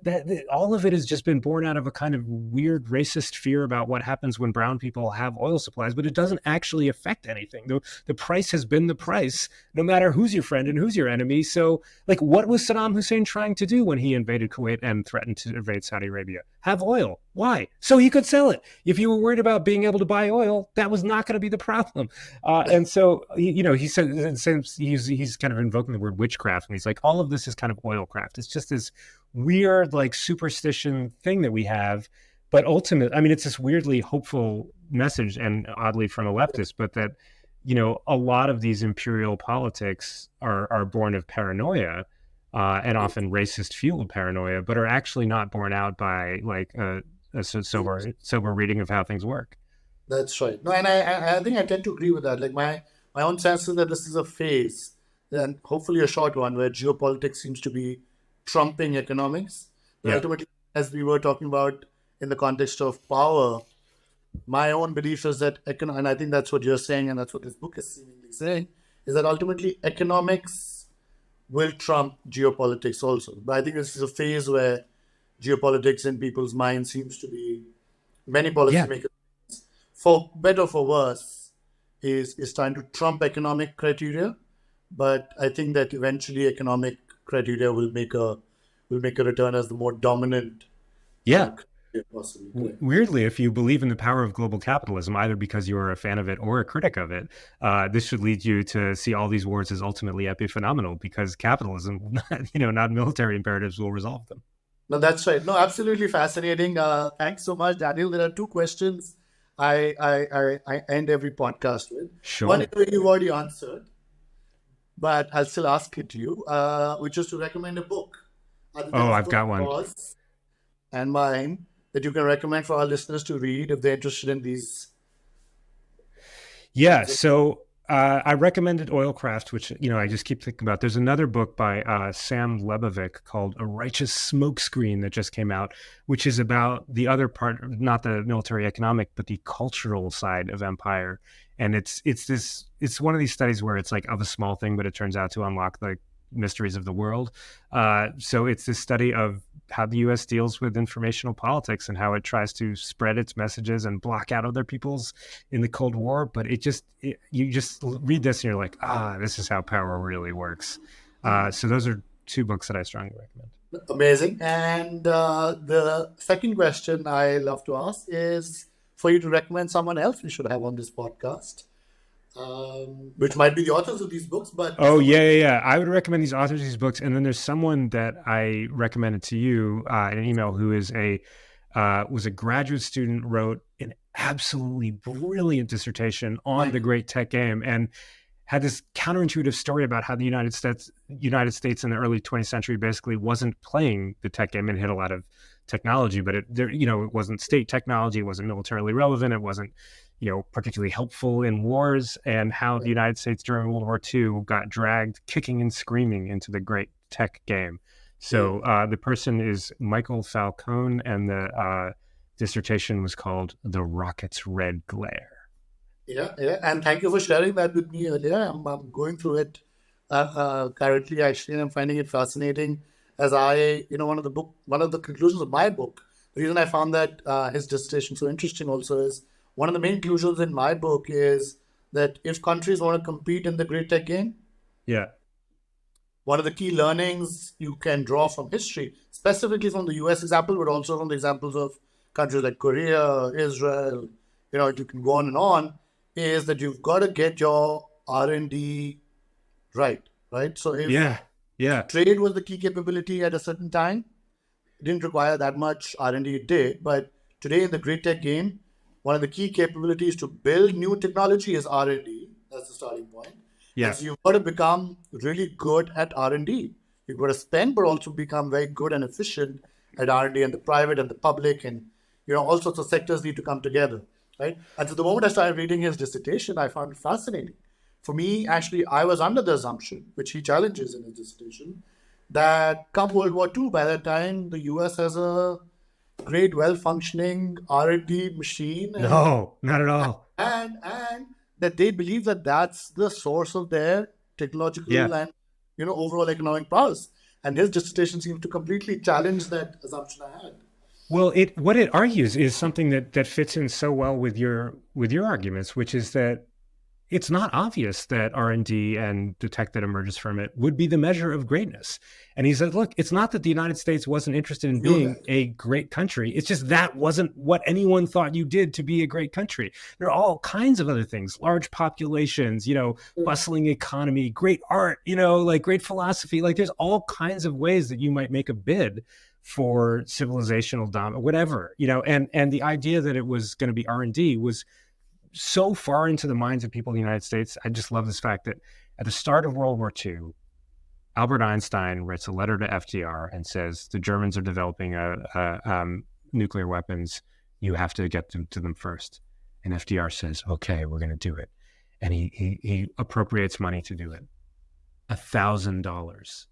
all of it has just been born out of a kind of weird racist fear about what happens when brown people have oil supplies, but it doesn't actually affect anything. The price has been the price, no matter who's your friend and who's your enemy. So, like, what was Saddam Hussein trying to do when he invaded Kuwait and threatened to invade Saudi Arabia? Have oil. Why? So he could sell it. If you were worried about being able to buy oil, that was not going to be the problem. And so, he said, he's kind of invoking the word witchcraft, and he's like, all of this is kind of oilcraft. It's just this weird, like, superstition thing that we have. But ultimately, I mean, it's this weirdly hopeful message, and oddly from a leftist, but that, a lot of these imperial politics are born of paranoia, and often racist fueled paranoia, but are actually not borne out by like a sober reading of how things work. That's right. No, and I think I tend to agree with that. Like my own sense is that this is a phase, and hopefully a short one, where geopolitics seems to be trumping economics. But ultimately, as we were talking about in the context of power, my own belief is that and I think that's what you're saying, and that's what this book is seemingly saying, is that ultimately economics will trump geopolitics also. But I think this is a phase where geopolitics in people's minds seems to be, many policymakers, for better or for worse, is trying to trump economic criteria. But I think that eventually economic criteria will make a return as the more dominant. Possibly. Weirdly, if you believe in the power of global capitalism, either because you are a fan of it or a critic of it, this should lead you to see all these wars as ultimately epiphenomenal, because capitalism, not military imperatives, will resolve them. No, that's right. No, absolutely fascinating. Thanks so much, Daniel. There are two questions I end every podcast with. Sure. One you've already answered, but I'll still ask it to you, which is to recommend a book. I've got one. Yours and mine that you can recommend for our listeners to read if they're interested in these. Yeah, so I recommended Oilcraft, which, I just keep thinking about. There's another book by Sam Lebovic called A Righteous Smokescreen that just came out, which is about the other part, not the military economic, but the cultural side of empire. And it's one of these studies where it's like of a small thing, but it turns out to unlock the mysteries of the world. So it's this study of how the U.S. deals with informational politics and how it tries to spread its messages and block out other people's in the Cold War. But you just read this and you're like, this is how power really works. So those are two books that I strongly recommend. Amazing. And the second question I love to ask is for you to recommend someone else we should have on this podcast. Which might be the authors of these books, but yeah. I would recommend these authors of these books, and then there's someone that I recommended to you in an email who is was a graduate student, wrote an absolutely brilliant dissertation on the great tech game, and had this counterintuitive story about how the United States in the early 20th century basically wasn't playing the tech game. It had a lot of technology, but it wasn't state technology, it wasn't militarily relevant, it wasn't particularly helpful in wars, and how the United States during World War II got dragged kicking and screaming into the great tech game. So the person is Michael Falcone, and the dissertation was called The Rocket's Red Glare. Yeah. And thank you for sharing that with me earlier. I'm going through it currently, actually, and I'm finding it fascinating. As one of the conclusions of my book, the reason I found that his dissertation so interesting also is, one of the main conclusions in my book is that if countries want to compete in the great tech game, one of the key learnings you can draw from history, specifically from the US example, but also from the examples of countries like Korea, Israel, you can go on, is that you've got to get your R&D right? So if trade was the key capability at a certain time, it didn't require that much R&D, it did, but today in the great tech game, one of the key capabilities to build new technology is R&D. That's the starting point. Yeah. So you've got to become really good at R&D. You've got to spend, but also become very good and efficient at R&D, and the private and the public, and all sorts of sectors need to come together, right? And so the moment I started reading his dissertation, I found it fascinating. For me, actually, I was under the assumption, which he challenges in his dissertation, that come World War II, by that time, the US has a great, well-functioning R&D machine. No, not at all. And that they believe that that's the source of their technological and overall economic powers. And his dissertation seems to completely challenge that assumption I had. Well, what it argues is something that fits in so well with your arguments, which is that it's not obvious that R&D and the tech that emerges from it would be the measure of greatness. And he said, look, it's not that the United States wasn't interested in being a great country. It's just that wasn't what anyone thought you did to be a great country. There are all kinds of other things, large populations, bustling economy, great art, like great philosophy. Like there's all kinds of ways that you might make a bid for civilizational whatever, and the idea that it was going to be R&D was so far into the minds of people in the United States. I just love this fact that at the start of World War II, Albert Einstein writes a letter to FDR and says, the Germans are developing nuclear weapons. You have to get to them first. And FDR says, okay, we're going to do it. And he appropriates money to do it. $1,000.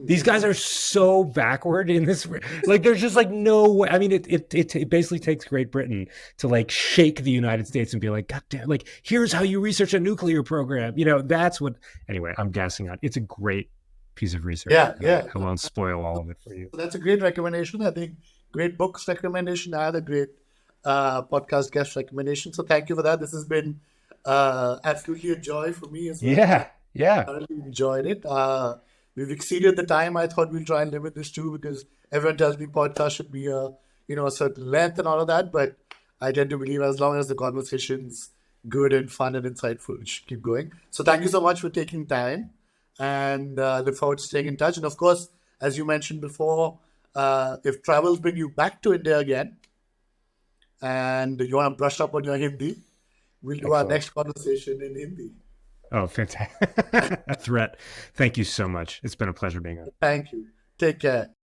These guys are so backward in this. Like, there's just like no way. I mean, it basically takes Great Britain to like shake the United States and be like, God damn, like, here's how you research a nuclear program. That's what. Anyway, I'm gassing out. It's a great piece of research. Yeah. I won't spoil all of it for you. So that's a great recommendation. I think great books recommendation. I had a great podcast guest recommendation. So thank you for that. This has been absolutely a joy for me as well. Yeah. I really enjoyed it. We've exceeded the time. I thought we'll try and limit this too, because everyone tells me podcast should be a certain length and all of that. But I tend to believe as long as the conversation's good and fun and insightful, it should keep going. So thank you so much for taking time, and look forward to staying in touch. And of course, as you mentioned before, if travels bring you back to India again, and you want to brush up on your Hindi, we'll do our next conversation in Hindi. Oh, fantastic. A threat. Thank you so much. It's been a pleasure being on. Thank you. Take care.